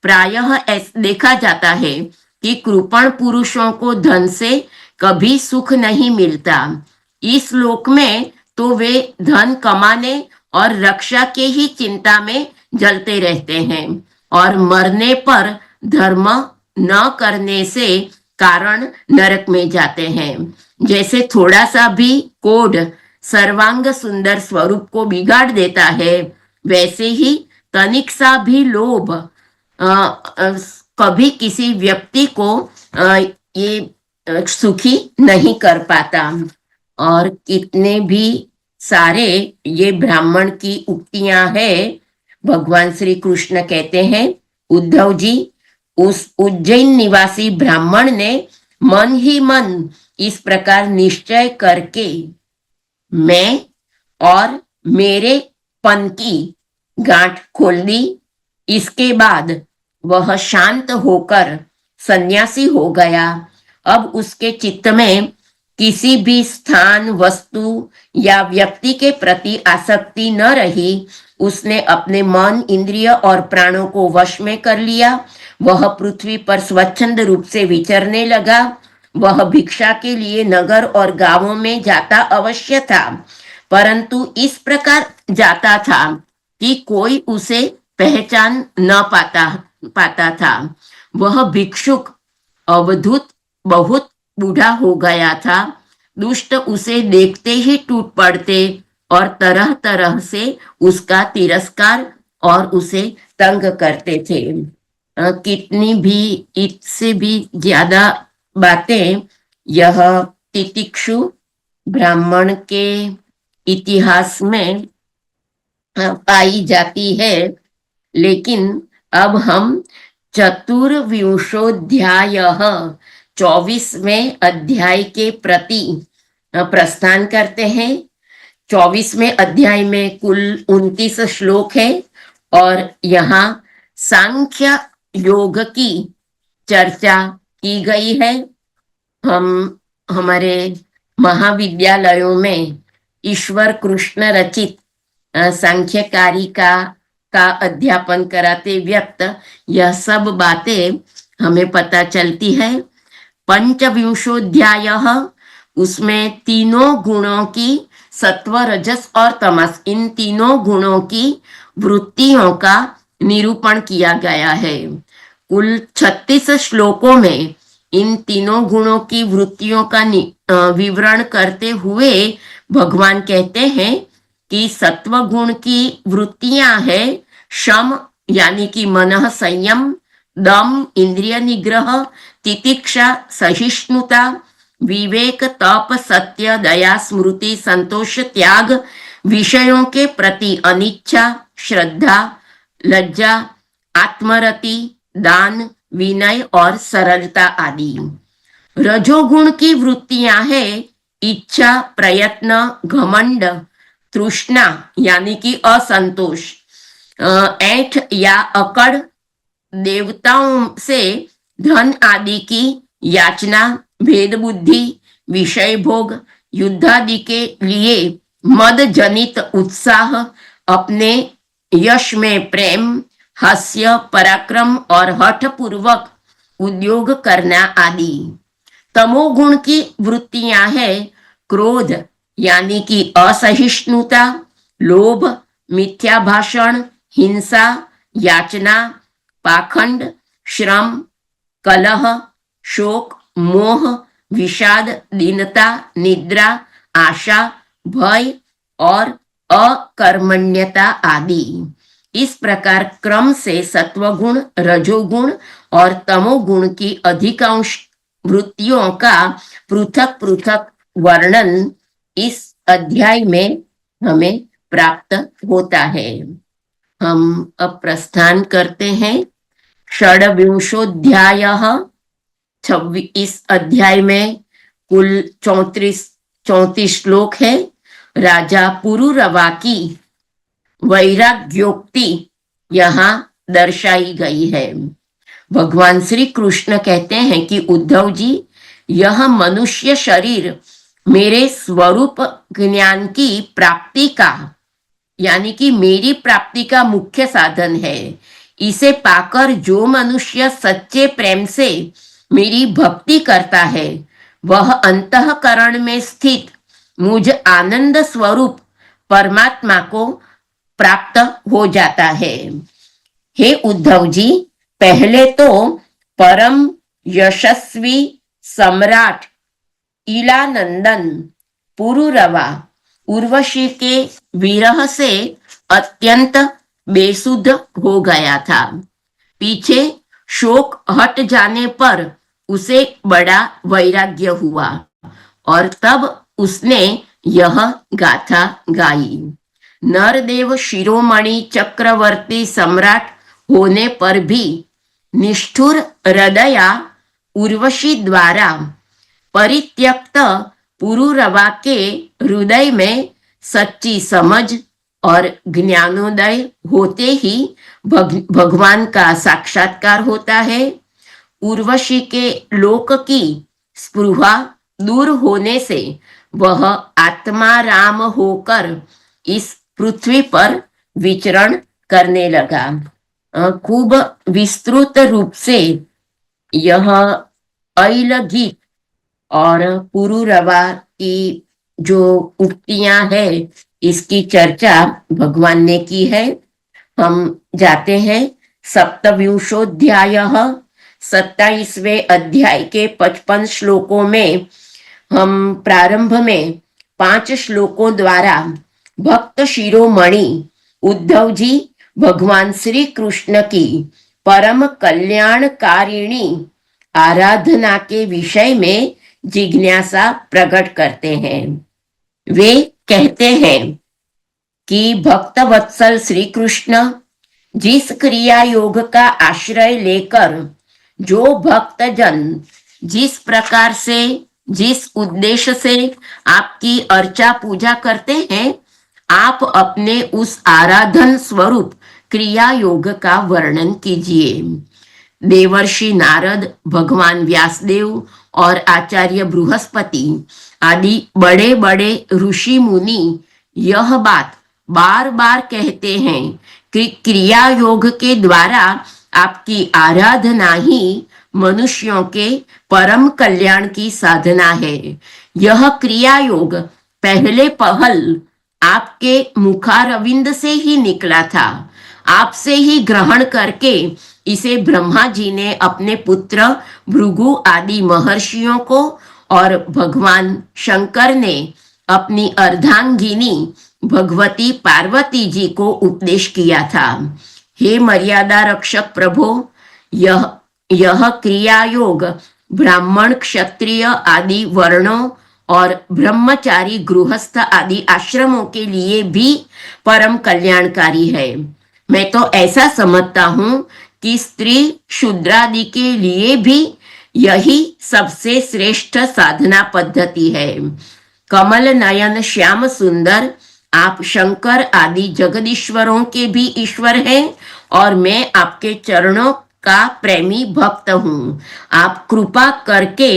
प्रायः देखा जाता है कि कृपण पुरुषों को धन से कभी सुख नहीं मिलता। इस लोक में तो वे धन कमाने और रक्षा के ही चिंता में जलते रहते हैं और मरने पर धर्म न करने से कारण नरक में जाते हैं। जैसे थोड़ा सा भी कोढ़ सर्वांग सुंदर स्वरूप को बिगाड़ देता है, वैसे ही तनिक सा भी लोभ कभी किसी व्यक्ति को ये सुखी नहीं कर पाता। और कितने भी सारे ये ब्राह्मण की उक्तियां हैं। भगवान श्री कृष्ण कहते हैं, उद्धव जी, उस उज्जैन निवासी ब्राह्मण ने मन ही मन इस प्रकार निश्चय करके मैं और मेरे पन की गांठ खोल दी। इसके बाद वह शांत होकर सन्यासी हो गया। अब उसके चित्त में किसी भी स्थान, वस्तु या व्यक्ति के प्रति आसक्ति न रही। उसने अपने मन, इंद्रिय और प्राणों को वश में कर लिया। वह पृथ्वी पर स्वच्छंद रूप से विचरने लगा। वह भिक्षा के लिए नगर और गांवों में जाता अवश्य था, परंतु इस प्रकार जाता था कि कोई उसे पहचान न पाता था। वह भिक्षुक अवधूत बहुत बूढ़ा हो गया था। दुष्ट उसे देखते ही टूट पड़ते और तरह तरह से उसका तिरस्कार और उसे तंग करते थे। कितनी भी इससे भी ज्यादा बातें यह तितिक्षु ब्राह्मण के इतिहास में पाई जाती है। लेकिन अब हम चतुर्विंशोध्याय 24वें अध्याय के प्रति प्रस्थान करते हैं। 24वें अध्याय में कुल 29 श्लोक है और यहाँ सांख्य योग की चर्चा की गई है। हम हमारे महाविद्यालयों में ईश्वर कृष्ण रचित सांख्यकारिका का अध्यापन कराते व्यक्त यह सब बातें हमें पता चलती है। पंचविंशोध्याय, उसमें तीनों गुणों की, सत्व, रजस और तमस, इन तीनों गुणों की वृत्तियों का निरूपण किया गया है। कुल 36 श्लोकों में इन तीनों गुणों की वृत्तियों का विवरण करते हुए भगवान कहते हैं कि सत्व गुण की वृत्तियां है शम यानी कि मन संयम, दम इंद्रिय निग्रह, तितिक्षा सहिष्णुता, विवेक तप सत्य दया स्मृति संतोष त्याग, विषयों के प्रति अनिच्छा श्रद्धा लज्जा आत्मरति दान विनय और सरलता आदि। रजोगुण की वृत्तियां है इच्छा प्रयत्न घमंड तृष्णा यानी कि असंतोष, ऐठ या अकड़, देवताओं से धन आदि की याचना, भेद बुद्धि, विषय भोग, युद्धादि के लिए मद जनित उत्साह, अपने यश में प्रेम, हास्य पराक्रम और हठ पूर्वक उद्योग करना आदि। तमोगुण की वृत्तियां है क्रोध यानी कि असहिष्णुता, लोभ, मिथ्या भाषण, हिंसा, याचना, पाखंड, श्रम, कलह, शोक, मोह, विषाद, दीनता, निद्रा, आशा, भय और अकर्मण्यता आदि। इस प्रकार क्रम से सत्वगुण, रजोगुण और तमोगुण की अधिकांश वृत्तियों का पृथक पृथक वर्णन इस अध्याय में हमें प्राप्त होता है। हम अब प्रस्थान करते हैं। षड्विंशोऽध्याय। इस अध्याय में कुल 34 श्लोक है। राजा पुरुरवा की वैराग्योक्ति यहाँ दर्शाई गई है। भगवान श्री कृष्ण कहते हैं कि उद्धव जी, यह मनुष्य शरीर मेरे स्वरूप ज्ञान की प्राप्ति का, यानी कि मेरी प्राप्ति का मुख्य साधन है। इसे पाकर जो मनुष्य सच्चे प्रेम से मेरी भक्ति करता है, वह अंतःकरण में स्थित मुझ आनंद स्वरूप परमात्मा को प्राप्त हो जाता है। हे उद्धव जी, पहले तो परम यशस्वी सम्राट इलानंदन पुरुरवा उर्वशी के विरह से अत्यंत बेसुध हो गया था। पीछे शोक हट जाने पर उसे बड़ा वैराग्य हुआ और तब उसने यह गाथा गाई। नरदेव शिरोमणि चक्रवर्ती सम्राट होने पर भी निष्ठुर हृदया उर्वशी द्वारा परित्यक्त पुरुरवा के हृदय में सच्ची समझ और ज्ञानोदय होते ही भगवान का साक्षात्कार होता है। उर्वशी के लोक की स्पृहा दूर होने से वह आत्माराम होकर इस पृथ्वी पर विचरण करने लगा। खूब विस्तृत रूप से यह ऐल गीत और पुरुरवा की जो उक्तियां है, इसकी चर्चा भगवान ने की है। हम जाते हैं सप्तविंशोऽध्याय। 27वें अध्याय के 55 श्लोकों में हम प्रारंभ में 5 श्लोकों द्वारा भक्त शिरोमणि उद्धव जी भगवान श्री कृष्ण की परम कल्याणकारिणी आराधना के विषय में जिज्ञासा प्रकट करते हैं। वे कहते हैं कि भक्त वत्सल श्री कृष्ण, जिस क्रिया योग का आश्रय लेकर जो भक्तजन जिस प्रकार से, जिस उद्देश्य से आपकी अर्चा पूजा करते हैं, आप अपने उस आराधन स्वरूप क्रिया योग का वर्णन कीजिए। देवर्षि नारद, भगवान व्यासदेव और आचार्य बृहस्पति आदि बड़े बड़े ऋषि मुनि यह बात बार बार कहते हैं कि क्रिया योग के द्वारा आपकी आराधना ही मनुष्यों के परम कल्याण की साधना है। यह क्रिया योग पहले पहल आपके मुखारविंद से ही निकला था। आपसे ही ग्रहण करके इसे ब्रह्मा जी ने अपने पुत्र भृगु आदि महर्षियों को और भगवान शंकर ने अपनी अर्धांगिनी भगवती पार्वती जी को उपदेश किया था। हे मर्यादा रक्षक प्रभो, यह क्रिया योग ब्राह्मण, क्षत्रिय आदि वर्णों और ब्रह्मचारी, गृहस्थ आदि आश्रमों के लिए भी परम कल्याणकारी है। मैं तो ऐसा समझता हूँ कि स्त्री शूद्रादि के लिए भी यही सबसे श्रेष्ठ साधना पद्धति है। कमल नयन श्याम सुंदर, आप शंकर आदि जगदीश्वरों के भी ईश्वर हैं और मैं आपके चरणों का प्रेमी भक्त हूँ। आप कृपा करके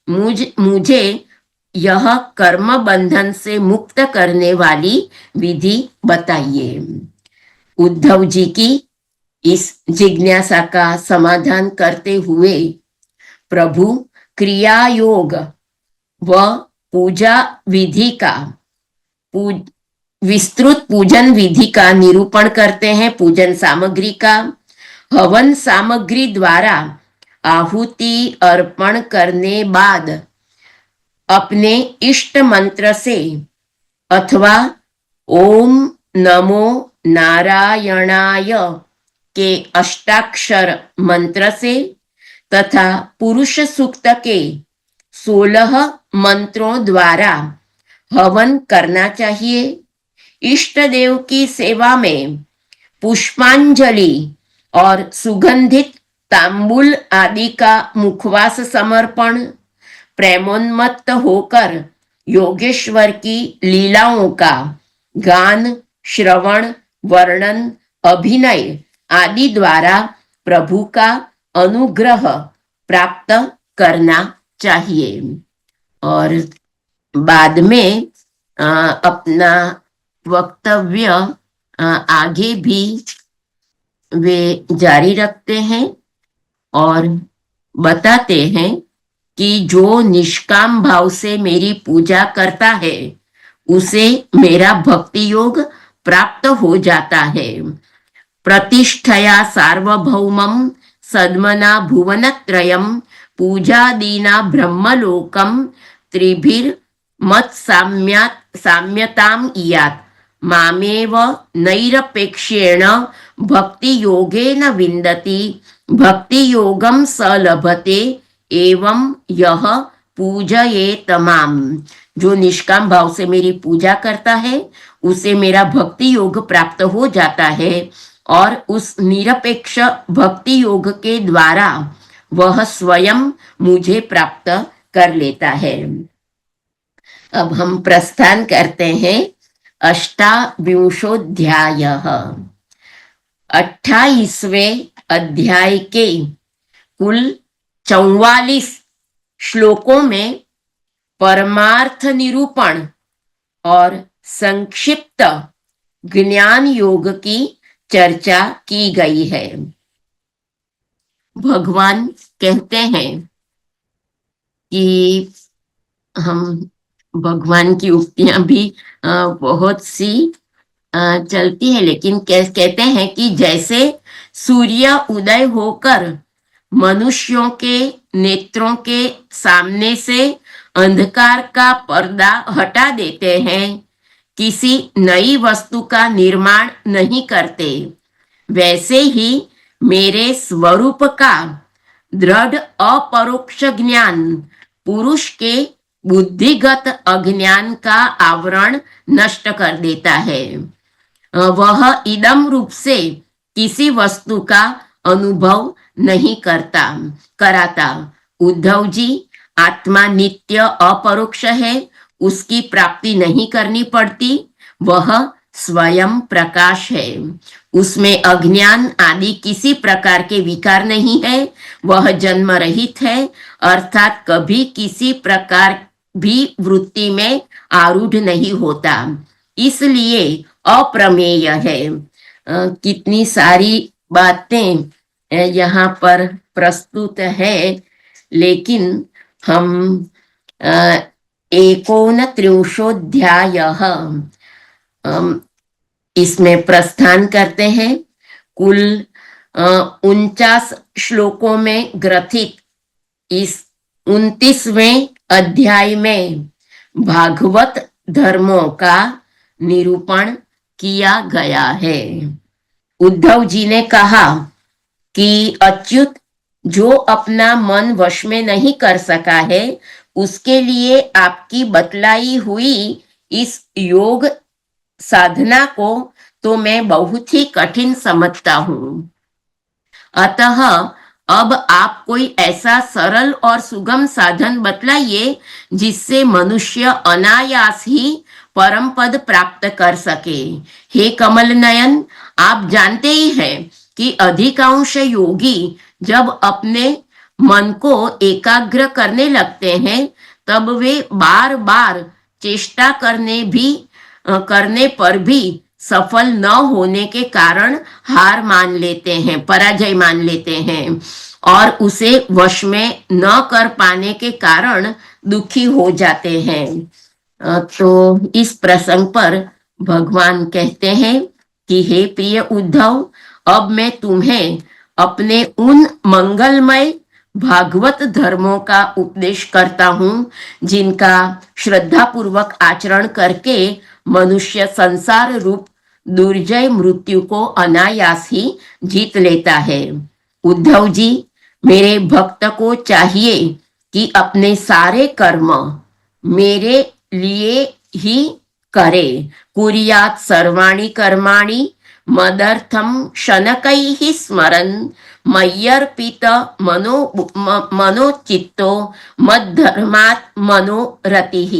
मुझे यह कर्म बंधन से मुक्त करने वाली विधि बताइए। उद्धव जी की इस जिज्ञासा का समाधान करते हुए प्रभु क्रिया योग व पूजा विधि का विस्तृत पूजन विधि का निरूपण करते हैं। पूजन सामग्री का हवन सामग्री द्वारा आहुति अर्पण करने बाद अपने इष्ट मंत्र से अथवा ओम नमो नारायणाय के अष्टाक्षर मंत्र से तथा पुरुष सूक्त के 16 मंत्रों द्वारा हवन करना चाहिए। इष्ट देव की सेवा में पुष्पांजलि और सुगंधित तांबुल आदि का मुखवास समर्पण, प्रेमोन्मत्त होकर योगेश्वर की लीलाओं का गान, श्रवण, वर्णन, अभिनय आदि द्वारा प्रभु का अनुग्रह प्राप्त करना चाहिए। और बाद में अपना वक्तव्य आगे भी वे जारी रखते हैं और बताते हैं कि जो निष्काम भाव से मेरी पूजा करता है उसे मेरा भक्ति योग प्राप्त हो जाता है। प्रतिष्ठया सार्वभौमं सद्मना भुवनत्रयं पूजादीना ब्रह्मलोकं त्रिभिर्मत् साम्यताम् इयात् मामेव नैरपेक्षेण भक्ति योगेन विन्दति भक्ति योगम स लभते एवं यह पूजयेत माम। जो निष्काम भाव से मेरी पूजा करता है उसे मेरा भक्ति योग प्राप्त हो जाता है और उस निरपेक्ष भक्ति योग के द्वारा वह स्वयं मुझे प्राप्त कर लेता है। अब हम प्रस्थान करते हैं। अष्टाविंशोऽध्यायः। 28वें अध्याय के कुल 44 श्लोकों में परमार्थ निरूपण और संक्षिप्त ज्ञान योग की चर्चा की गई है। भगवान कहते हैं कि हम भगवान की उक्तियां भी बहुत सी चलती है, लेकिन कहते हैं कि जैसे सूर्य उदय होकर मनुष्यों के नेत्रों के सामने से अंधकार का पर्दा हटा देते हैं, किसी नई वस्तु का निर्माण नहीं करते, वैसे ही मेरे स्वरूप का दृढ़ अपरोक्ष ज्ञान पुरुष के बुद्धिगत अज्ञान का आवरण नष्ट कर देता है। वह इदम रूप से किसी वस्तु का अनुभव नहीं कराता। उद्धव जी, आत्मा नित्य अपरोक्ष है, उसकी प्राप्ति नहीं करनी पड़ती। वह स्वयं प्रकाश है, उसमें अज्ञान आदि किसी प्रकार के विकार नहीं है। वह जन्म रहित है, अर्थात कभी किसी प्रकार भी वृत्ति में आरूढ़ नहीं होता, इसलिए अप्रमेय है। कितनी सारी बातें यहाँ पर प्रस्तुत है, लेकिन हम 29वाध्यायः इसमें प्रस्थान करते हैं। कुल 49 श्लोकों में ग्रथित इस 29वें अध्याय में भागवत धर्मों का निरूपण किया गया है। उद्धव जी ने कहा कि अच्युत, जो अपना मन वश में नहीं कर सका है, उसके लिए आपकी बतलाई हुई इस योग साधना को तो मैं बहुत ही कठिन समझता हूं। अतः अब आप कोई ऐसा सरल और सुगम साधन बतलाइए जिससे मनुष्य अनायास ही परम पद प्राप्त कर सके। हे कमल नयन, आप जानते ही हैं कि अधिकांश योगी जब अपने मन को एकाग्र करने लगते हैं तब वे बार बार चेष्टा करने पर भी सफल न होने के कारण हार मान लेते हैं, पराजय मान लेते हैं और उसे वश में न कर पाने के कारण दुखी हो जाते हैं। तो इस प्रसंग पर भगवान कहते हैं कि हे प्रिय उद्धव, अब मैं तुम्हें अपने उन मंगलमय भागवत धर्मों का उपदेश करता हूँ, जिनका श्रद्धापूर्वक आचरण करके मनुष्य संसार रूप दुर्जय मृत्यु को अनायास ही जीत लेता है। उद्धव जी, मेरे भक्त को चाहिए कि अपने सारे कर्म मेरे लिए ही करे। कुर्यात् सर्वाणि कर्माणि मदर्थम शनकैः स्मरन् मय्यर्पित मनोचित्तो मद्धर्मात् मनोरतिः।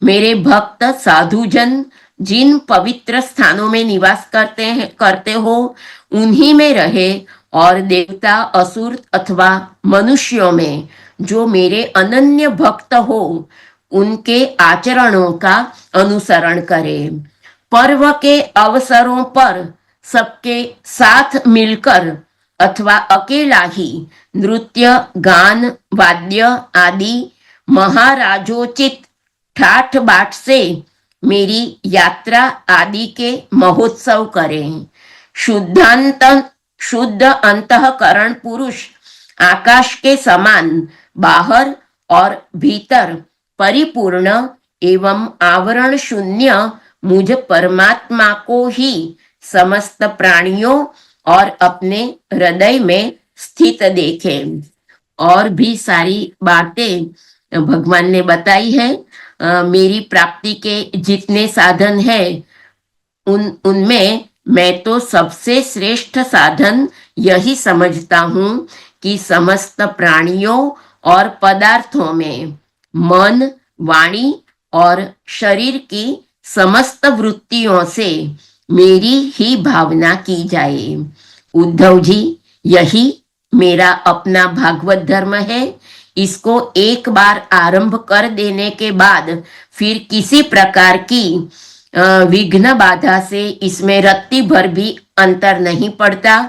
मेरे भक्त साधुजन जिन पवित्र स्थानों में निवास करते हो उन्हीं में रहे, और देवता, असुर अथवा मनुष्यों में जो मेरे अनन्य भक्त हो उनके आचरणों का अनुसरण करे। पर्व के अवसरों पर सबके साथ मिलकर अथवा अकेला ही नृत्य, गान, वाद्य आदि महाराजोचित ठाठ बाट से मेरी यात्रा आदि के महोत्सव करें। शुद्ध अंतःकरण पुरुष आकाश के समान बाहर और भीतर परिपूर्ण एवं आवरण शून्य मुझ परमात्मा को ही समस्त प्राणियों और अपने हृदय में स्थित देखे। और भी सारी बातें भगवान ने बताई है। मेरी प्राप्ति के जितने साधन है उनमें मैं तो सबसे श्रेष्ठ साधन यही समझता हूँ कि समस्त प्राणियों और पदार्थों में मन, वाणी और शरीर की समस्त वृत्तियों से मेरी ही भावना की जाए। उद्धव जी, यही मेरा अपना भागवत धर्म है। इसको एक बार आरंभ कर देने के बाद फिर किसी प्रकार की विघ्न बाधा से इसमें रत्ती भर भी अंतर नहीं पड़ता,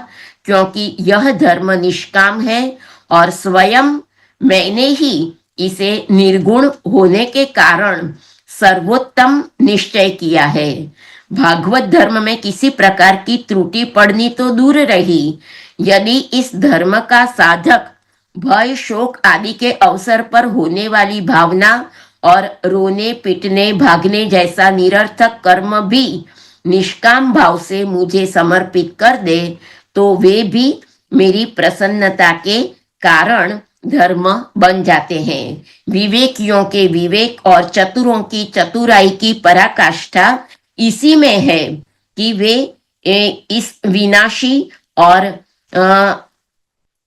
क्योंकि यह धर्म निष्काम है और स्वयं मैंने ही इसे निर्गुण होने के कारण सर्वोत्तम निश्चय किया है। भागवत धर्म में किसी प्रकार की त्रुटि पड़नी तो दूर रही, यदि इस धर्म का साधक भय, शोक आदि के अवसर पर होने वाली भावना और रोने, पिटने, भागने जैसा निरर्थक कर्म भी निष्काम भाव से मुझे समर्पित कर दे, तो वे भी मेरी प्रसन्नता के कारण धर्म बन जाते हैं। विवेकियों के विवेक और चतुरों की चतुराई की पराकाष्ठा इसी में है कि वे इस विनाशी और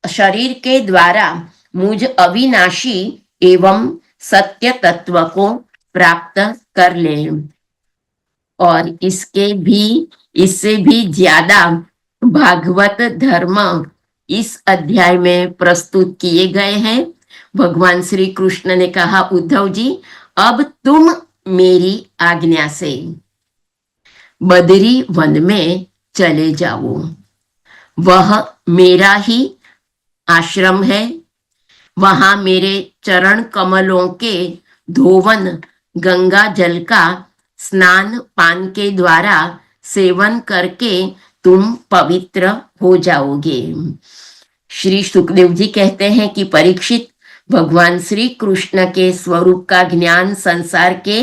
शरीर के द्वारा मुझ अविनाशी एवं सत्य तत्व को प्राप्त कर ले। और इससे भी ज्यादा भागवत धर्म इस अध्याय में प्रस्तुत किए गए हैं। भगवान श्री कृष्ण ने कहा, उद्धव जी, अब तुम मेरी आज्ञा से बदरी वन में चले जाओ। वह मेरा ही आश्रम है। वहां मेरे चरण कमलों के धोवन, गंगा जल का स्नान पान के द्वारा सेवन करके तुम पवित्र हो जाओगे। श्री सुखदेव जी कहते हैं कि परीक्षित, भगवान श्री कृष्ण के स्वरूप का ज्ञान संसार के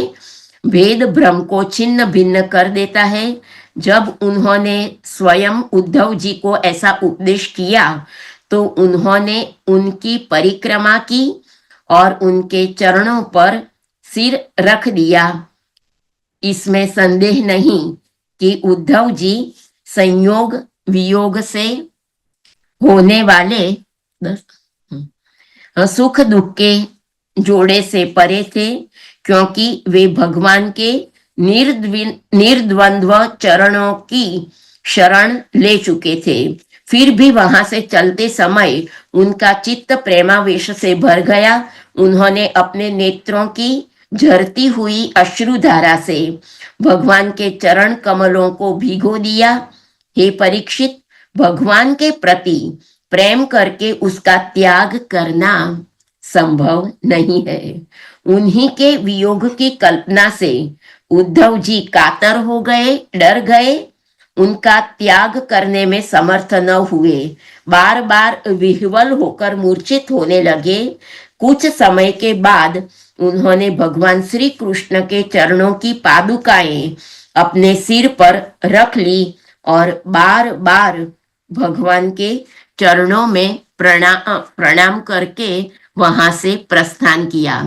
भेद भ्रम को छिन्न भिन्न कर देता है। जब उन्होंने स्वयं उद्धव जी को ऐसा उपदेश किया तो उन्होंने उनकी परिक्रमा की और उनके चरणों पर सिर रख दिया। इसमें संदेह नहीं कि उद्धव जी संयोग वियोग से होने वाले सुख दुख के जोड़े से परे थे, क्योंकि वे भगवान के निर्द्वंद्व चरणों की शरण ले चुके थे। फिर भी वहां से चलते समय उनका चित्त प्रेमावेश से भर गया। उन्होंने अपने नेत्रों की झरती हुई अश्रुधारा से भगवान के चरण कमलों को भिगो दिया। हे परीक्षित, भगवान के प्रति प्रेम करके उसका त्याग करना संभव नहीं है। उन्हीं के वियोग की कल्पना से उद्धव जी कातर हो गए, डर गए उनका त्याग करने में समर्थ न हुए, बार बार विह्वल होकर मूर्छित होने लगे। कुछ समय के बाद उन्होंने भगवान श्री कृष्ण के चरणों की पादुकाएं अपने सिर पर रख ली और बार बार भगवान के चरणों में प्रणाम करके वहां से प्रस्थान किया।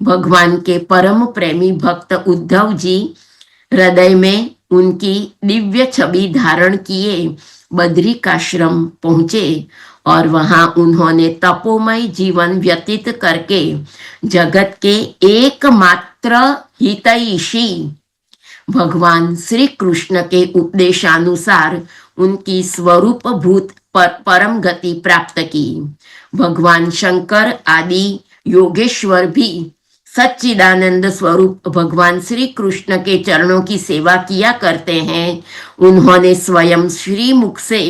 भगवान के परम प्रेमी भक्त उद्धव जी हृदय में उनकी दिव्य छवि धारण किए बद्रिकाश्रम पहुंचे और वहां उन्होंने तपोमय जीवन व्यतीत करके जगत के एकमात्र हितैषी भगवान श्री कृष्ण के उपदेशानुसार उनकी स्वरूप भूत परम गति प्राप्त की। भगवान शंकर आदि योगेश्वर भी सच्चिदानंद स्वरूप भगवान श्री कृष्ण के चरणों की सेवा किया करते हैं। उन्होंने स्वयं श्रीमुख से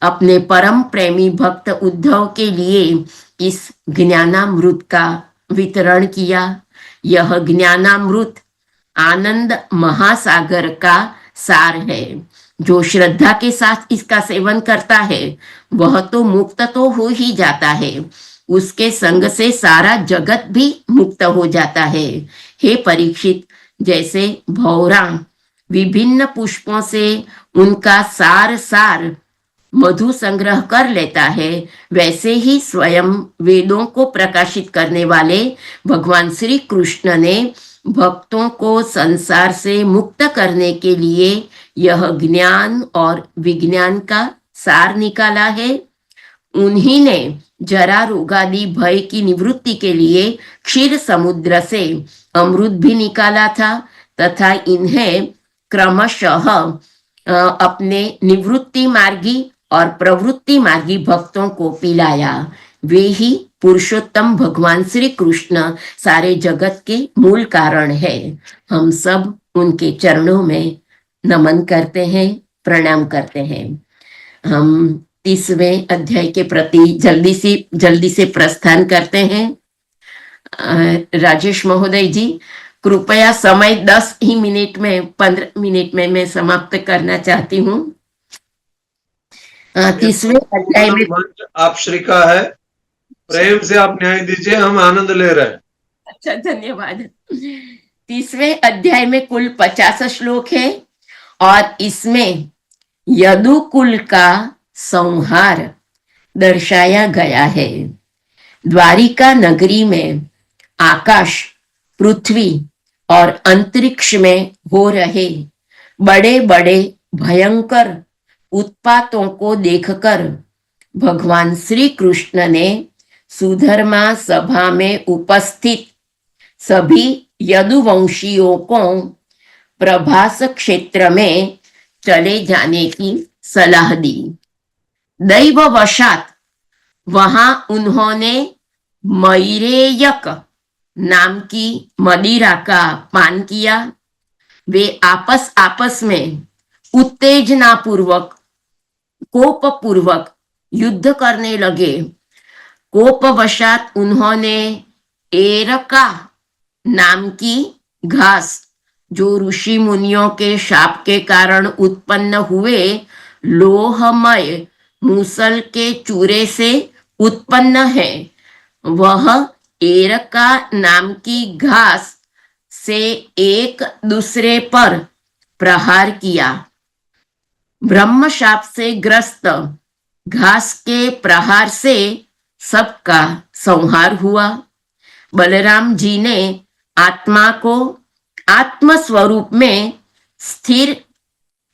अपने परम प्रेमी भक्त उद्धव के लिए इस ज्ञानामृत का वितरण किया। यह ज्ञानामृत आनंद महासागर का सार है। जो श्रद्धा के साथ इसका सेवन करता है वह तो मुक्त तो हो ही जाता है, उसके संग से सारा जगत भी मुक्त हो जाता है। हे परीक्षित, जैसे भौरा विभिन्न पुष्पों से उनका सार सार मधु संग्रह कर लेता है, वैसे ही स्वयं वेदों को प्रकाशित करने वाले भगवान श्री कृष्ण ने भक्तों को संसार से मुक्त करने के लिए यह ज्ञान और विज्ञान का सार निकाला है। उन्हीं ने जरा रोगादि भय की निवृत्ति के लिए क्षीर समुद्र से अमृत भी निकाला था तथा इन्हें क्रमशः अपने निवृत्ति मार्गी और प्रवृत्ति मार्गी भक्तों को पिलाया। वे ही पुरुषोत्तम भगवान श्री कृष्ण सारे जगत के मूल कारण है। हम सब उनके चरणों में नमन करते हैं, प्रणाम करते हैं। हम 30वें अध्याय के प्रति जल्दी से प्रस्थान करते हैं। राजेश महोदय जी, कृपया समय 10 ही मिनट में 15 मिनट में मैं समाप्त करना चाहती हूँ। 30वें अध्याय में आप श्री का है, प्रेम से आप न्याय दीजिए, हम आनंद ले रहे हैं। अच्छा, धन्यवाद। 30वें अध्याय में कुल 50 श्लोक है और इसमें यदुकुल का संहार दर्शाया गया है। द्वारिका नगरी में आकाश, पृथ्वी और अंतरिक्ष में हो रहे बड़े बड़े भयंकर उत्पातों को देखकर भगवान श्री कृष्ण ने सुधर्मा सभा में उपस्थित सभी यदुवंशियों को प्रभास क्षेत्र में चले जाने की सलाह दी। दैववशात वहां उन्होंने मैरेयक नाम की मदिरा का पान किया। वे आपस में उत्तेजनापूर्वक कोपपूर्वक युद्ध करने लगे। कोपवशात उन्होंने एरका नाम की घास, जो ऋषि मुनियों के शाप के कारण उत्पन्न हुए लोहमय मूसल के चूरे से उत्पन्न है, वह एरका नाम की घास से एक दूसरे पर प्रहार किया। ब्रह्मशाप से ग्रस्त घास के प्रहार से सबका संहार हुआ। बलराम जी ने आत्मा को आत्म स्वरूप में स्थिर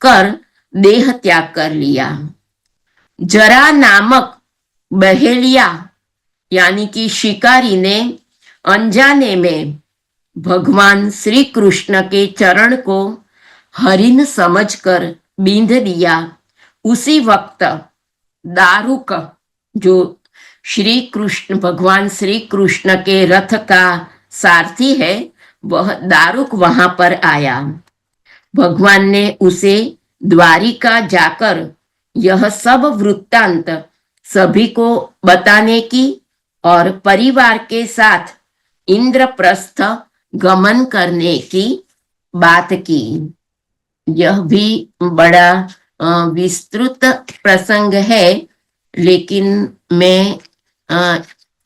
कर देह त्याग कर लिया। जरा नामक बहेलिया यानी कि शिकारी ने अनजाने में भगवान श्री कृष्ण के चरण को हरिण समझकर बींध दिया। उसी वक्त दारुक, जो श्री कृष्ण भगवान श्री कृष्ण के रथ का सारथी है, वह दारुक वहां पर आया। भगवान ने उसे द्वारिका जाकर यह सब वृत्तांत सभी को बताने की और परिवार के साथ इंद्रप्रस्थ गमन करने की बात की। यह भी बड़ा विस्तृत प्रसंग है, लेकिन मैं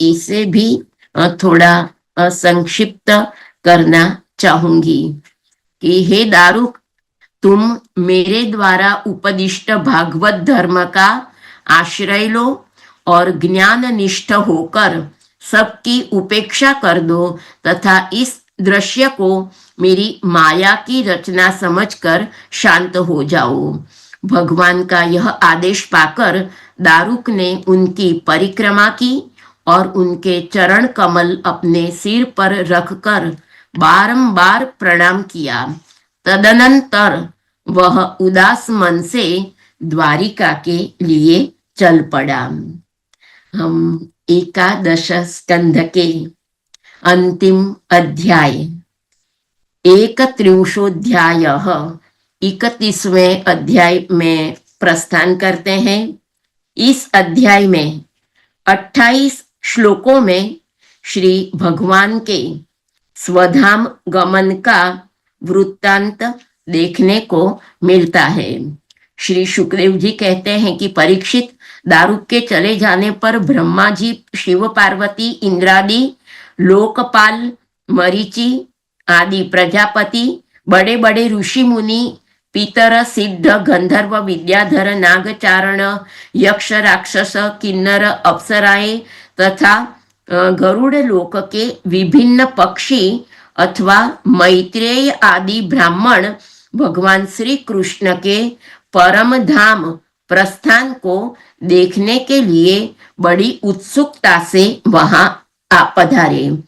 इसे भी थोड़ा संक्षिप्त करना चाहूंगी कि हे दारुक, तुम मेरे द्वारा उपदिष्ट भागवत धर्म का आश्रय लो और ज्ञान निष्ठ होकर सबकी उपेक्षा कर दो तथा इस दृश्य को मेरी माया की रचना समझकर शांत हो जाओ। भगवान का यह आदेश पाकर दारुक ने उनकी परिक्रमा की और उनके चरण कमल अपने सिर पर रखकर बारंबार प्रणाम किया। तदनंतर वह उदास मन से द्वारिका के लिए चल पड़ा। हम एकादश स्कंध के अंतिम अध्याय 31 31वें अध्याय में प्रस्थान करते हैं। इस अध्याय में 28 श्लोकों में श्री भगवान के स्वधाम गमन का वृत्तांत देखने को मिलता है। श्री सुखदेव जी कहते हैं कि परीक्षित, दारुक के चले जाने पर ब्रह्मा जी, शिव पार्वती, इंद्रादि लोकपाल, मरीचि आदि प्रजापति, बड़े बड़े ऋषि मुनि, पितर, सिद्ध, गंधर्व, विद्याधर, नागचारण, यक्ष, राक्षस, किन्नर, अप्सराएं तथा गरुड़ लोक के विभिन्न पक्षी अथवा मैत्रेय आदि ब्राह्मण भगवान श्री कृष्ण के परम धाम प्रस्थान को देखने के लिए बड़ी उत्सुकता से वहां आ पधारे।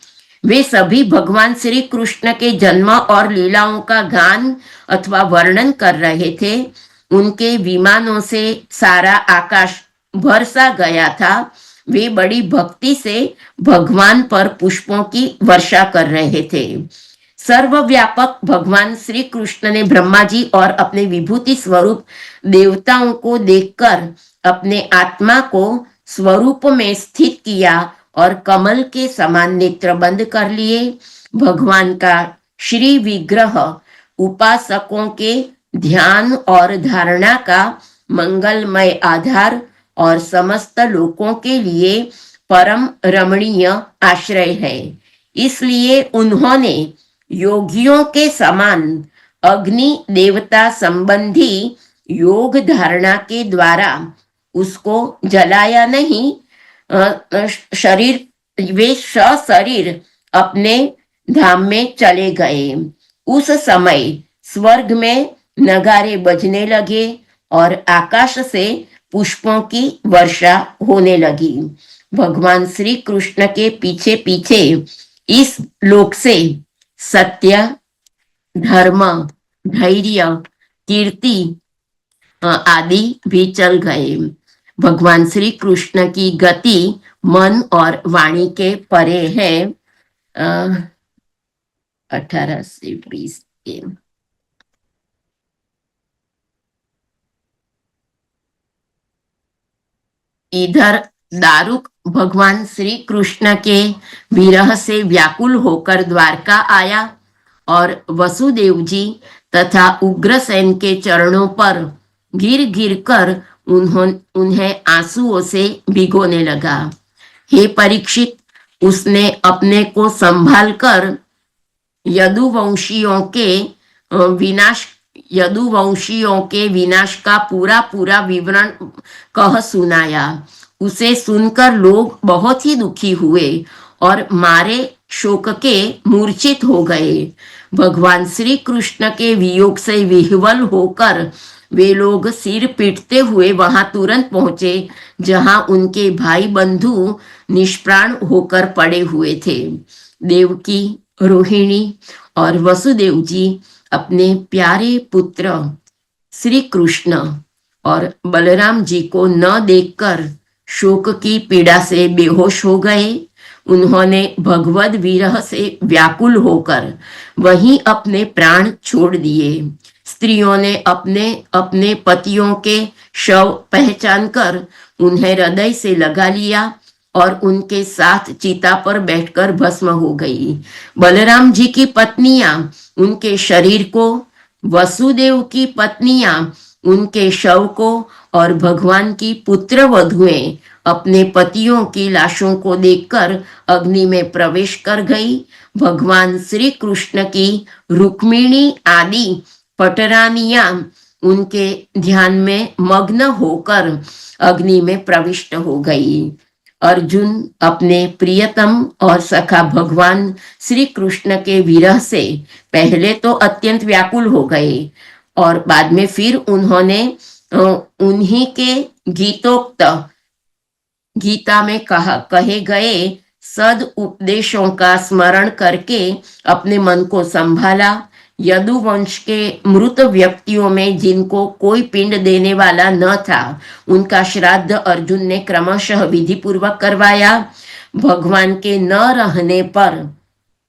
वे सभी भगवान श्री कृष्ण के जन्म और लीलाओं का गान अथवा वर्णन कर रहे थे। उनके विमानों से सारा आकाश भरसा गया था। वे बड़ी भक्ति से भगवान पर पुष्पों की वर्षा कर रहे थे। सर्वव्यापक भगवान श्री कृष्ण ने ब्रह्मा जी और अपने विभूति स्वरूप देवताओं को देखकर अपने आत्मा को स्वरूप में स्थित किया और कमल के समान नेत्र बंद कर लिए। भगवान का श्री विग्रह उपासकों के ध्यान और धारणा का मंगलमय आधार और समस्त लोकों के लिए परम रमणीय आश्रय है। इसलिए उन्होंने योगियों के समान अग्नि देवता संबंधी योग धारणा के द्वारा उसको जलाया नहीं। वे सशरीर अपने धाम में चले गए। उस समय स्वर्ग में नगारे बजने लगे और आकाश से पुष्पों की वर्षा होने लगी। भगवान श्री कृष्ण के पीछे पीछे इस लोक से सत्य, धर्म, धैर्य, कीर्ति आदि भी चल गए। भगवान श्री कृष्ण की गति मन और वाणी के परे है। 18 से 20 के इधर दारुक भगवान श्री कृष्ण के विरह से व्याकुल होकर द्वारका आया और वसुदेव जी तथा उग्रसेन के चरणों पर गिर गिर कर उन्हें आंसुओं से भिगोने लगा। हे परीक्षित, उसने अपने को संभाल कर यदुवंशियों के विनाश का पूरा पूरा विवरण कह सुनाया। उसे सुनकर लोग बहुत ही दुखी हुए और मारे शोक के मूर्छित हो गए। भगवान श्री कृष्ण के वियोग से विह्वल होकर वे लोग सिर पीटते हुए वहां तुरंत पहुंचे जहां उनके भाई बंधु निष्प्राण होकर पड़े हुए थे। देवकी, रोहिणी और वसुदेव जी अपने प्यारे पुत्र श्री कृष्ण और बलराम जी को न देखकर शोक की पीड़ा से बेहोश हो गए। उन्होंने भगवद विरह से व्याकुल होकर वहीं अपने प्राण छोड़ दिए। स्त्रियों ने अपने अपने पतियों के शव पहचान कर उन्हें हृदय से लगा लिया और उनके साथ चिता पर बैठकर भस्म हो गई। बलराम जी की पत्नियां उनके शरीर को, वसुदेव की पत्नियां उनके शव को और भगवान की पुत्र वधुएं अपने पतियों की लाशों को देखकर अग्नि में प्रवेश कर गई। भगवान श्री कृष्ण की रुक्मिणी आदि पटरानियां उनके ध्यान में मग्न होकर अग्नि में प्रविष्ट हो गई। अर्जुन अपने प्रियतम और सखा भगवान श्री कृष्ण के विरह से पहले तो अत्यंत व्याकुल हो गए और बाद में फिर उन्होंने उन्हीं के गीतोक्त गीता में कहे गए सद उपदेशों का स्मरण करके अपने मन को संभाला। यदुवंश के मृत व्यक्तियों में जिनको कोई पिंड देने वाला न था, उनका श्राद्ध अर्जुन ने क्रमशः विधि पूर्वक करवाया। भगवान के न रहने पर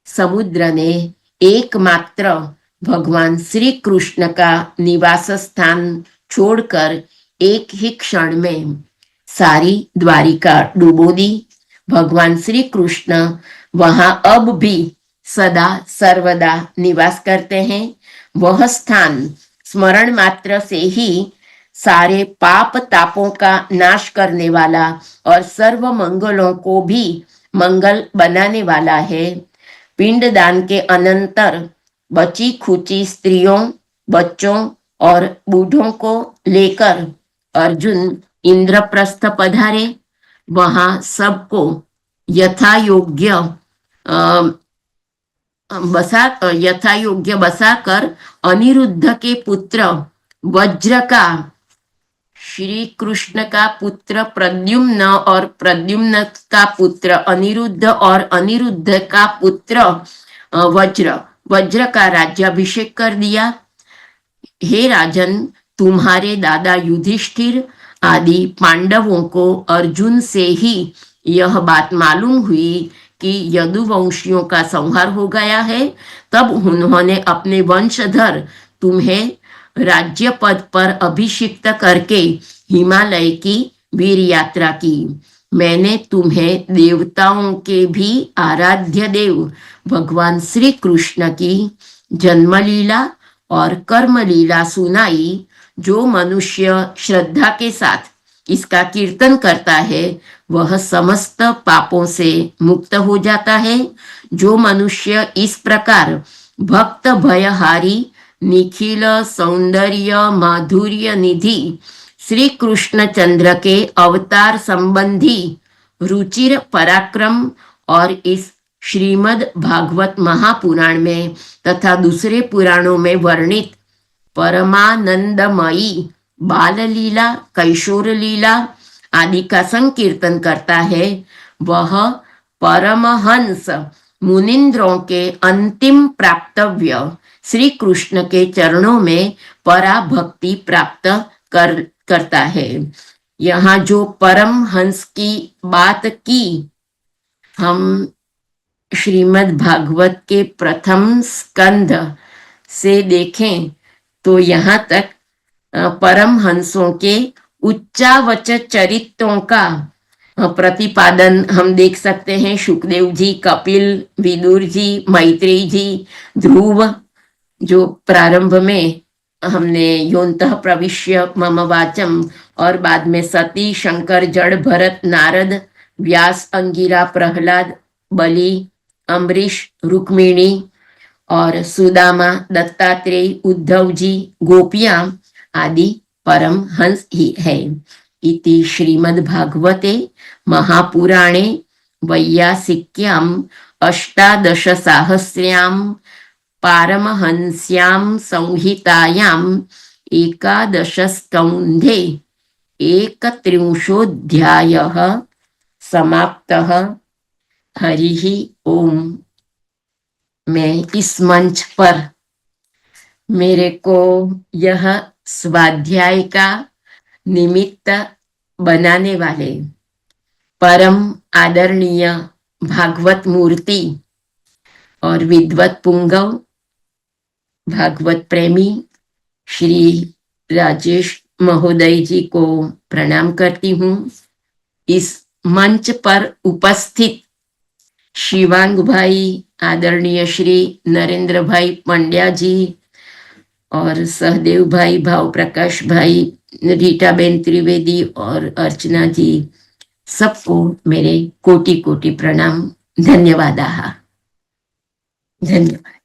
समुद्र ने एकमात्र भगवान श्री कृष्ण का निवास स्थान छोड़कर एक ही क्षण में सारी द्वारिका डुबो दी। भगवान श्री कृष्ण वहां अब भी सदा सर्वदा निवास करते हैं। वह स्थान स्मरण मात्र से ही सारे पाप तापों का नाश करने वाला और सर्व मंगलों को भी मंगल बनाने वाला है। पिंडदान के अनंतर बची खुची स्त्रियों, बच्चों और बूढ़ों को लेकर अर्जुन इंद्रप्रस्थ पधारे। वहां सबको यथा योग्य बसाकर अनिरुद्ध के पुत्र वज्र का, श्री कृष्ण का पुत्र प्रद्युम्न और प्रद्युम्न का पुत्र अनिरुद्ध और अनिरुद्ध का पुत्र वज्र का राज्याभिषेक कर दिया। हे राजन, तुम्हारे दादा युधिष्ठिर आदि पांडवों को अर्जुन से ही यह बात मालूम हुई कि यदुवंशियों का संहार हो गया है। तब उन्होंने अपने वंशधर तुम्हें राज्य पद पर अभिषिक्त करके हिमालय की वीर यात्रा की। मैंने तुम्हें देवताओं के भी आराध्य देव भगवान श्री कृष्ण की जन्मलीला और कर्मलीला सुनाई। जो मनुष्य श्रद्धा के साथ इसका कीर्तन करता है वह समस्त पापों से मुक्त हो जाता है। जो मनुष्य इस प्रकार भक्त भयहारी निखिल सौंदर्य माधुर्य निधि श्री कृष्णचंद्र के अवतार संबंधी रुचिर पराक्रम और इस श्रीमद् भागवत महापुराण में तथा दूसरे पुराणों में वर्णित परमानंदमयी बाल लीला, कैशोर लीला आदि का संकीर्तन करता है, वह परमहंस मुनिंद्रों के अंतिम प्राप्तव्य श्री कृष्ण के चरणों में पराभक्ति प्राप्त करता है। यहाँ जो परमहंस की बात की, हम श्रीमद् भागवत के प्रथम स्कंध से देखें तो यहाँ तक परमहंसों के उच्चावच चरित्रों का प्रतिपादन हम देख सकते हैं। शुकदेव जी, कपिल, विदुर जी, मैत्रेयी जी, ध्रुव, जो प्रारंभ में हमने योन्तः प्रविश्य मम वाचम, और बाद में सती, शंकर, जड़, भरत, नारद, व्यास, अंगिरा, प्रहलाद, बलि, अम्बरीश, रुक्मिणी और सुदामा, दत्तात्रेय, उद्धव जी, गोपियां आदि परम हंस ही है। इति श्रीमद् भागवते महापुराणे वैयासिक्यां अष्टादश साहस्र्यां पारमहंस्यां संहितायां एकादश स्कन्धे 31 समाप्तः। हरिः ओम। मैं इस मंच पर मेरे को यह स्वाध्याय का निमित्त बनाने वाले परम आदरणीय भागवत मूर्ति और विद्वत पुंगव भागवत प्रेमी श्री राजेश महोदय जी को प्रणाम करती हूँ। इस मंच पर उपस्थित शिवांग भाई, आदरणीय श्री नरेंद्र भाई पंड्या जी, और सहदेव भाई, भाव प्रकाश भाई, रीटा बेन त्रिवेदी और अर्चना जी, सबको मेरे कोटि कोटि प्रणाम, धन्यवाद। धन्यवाद।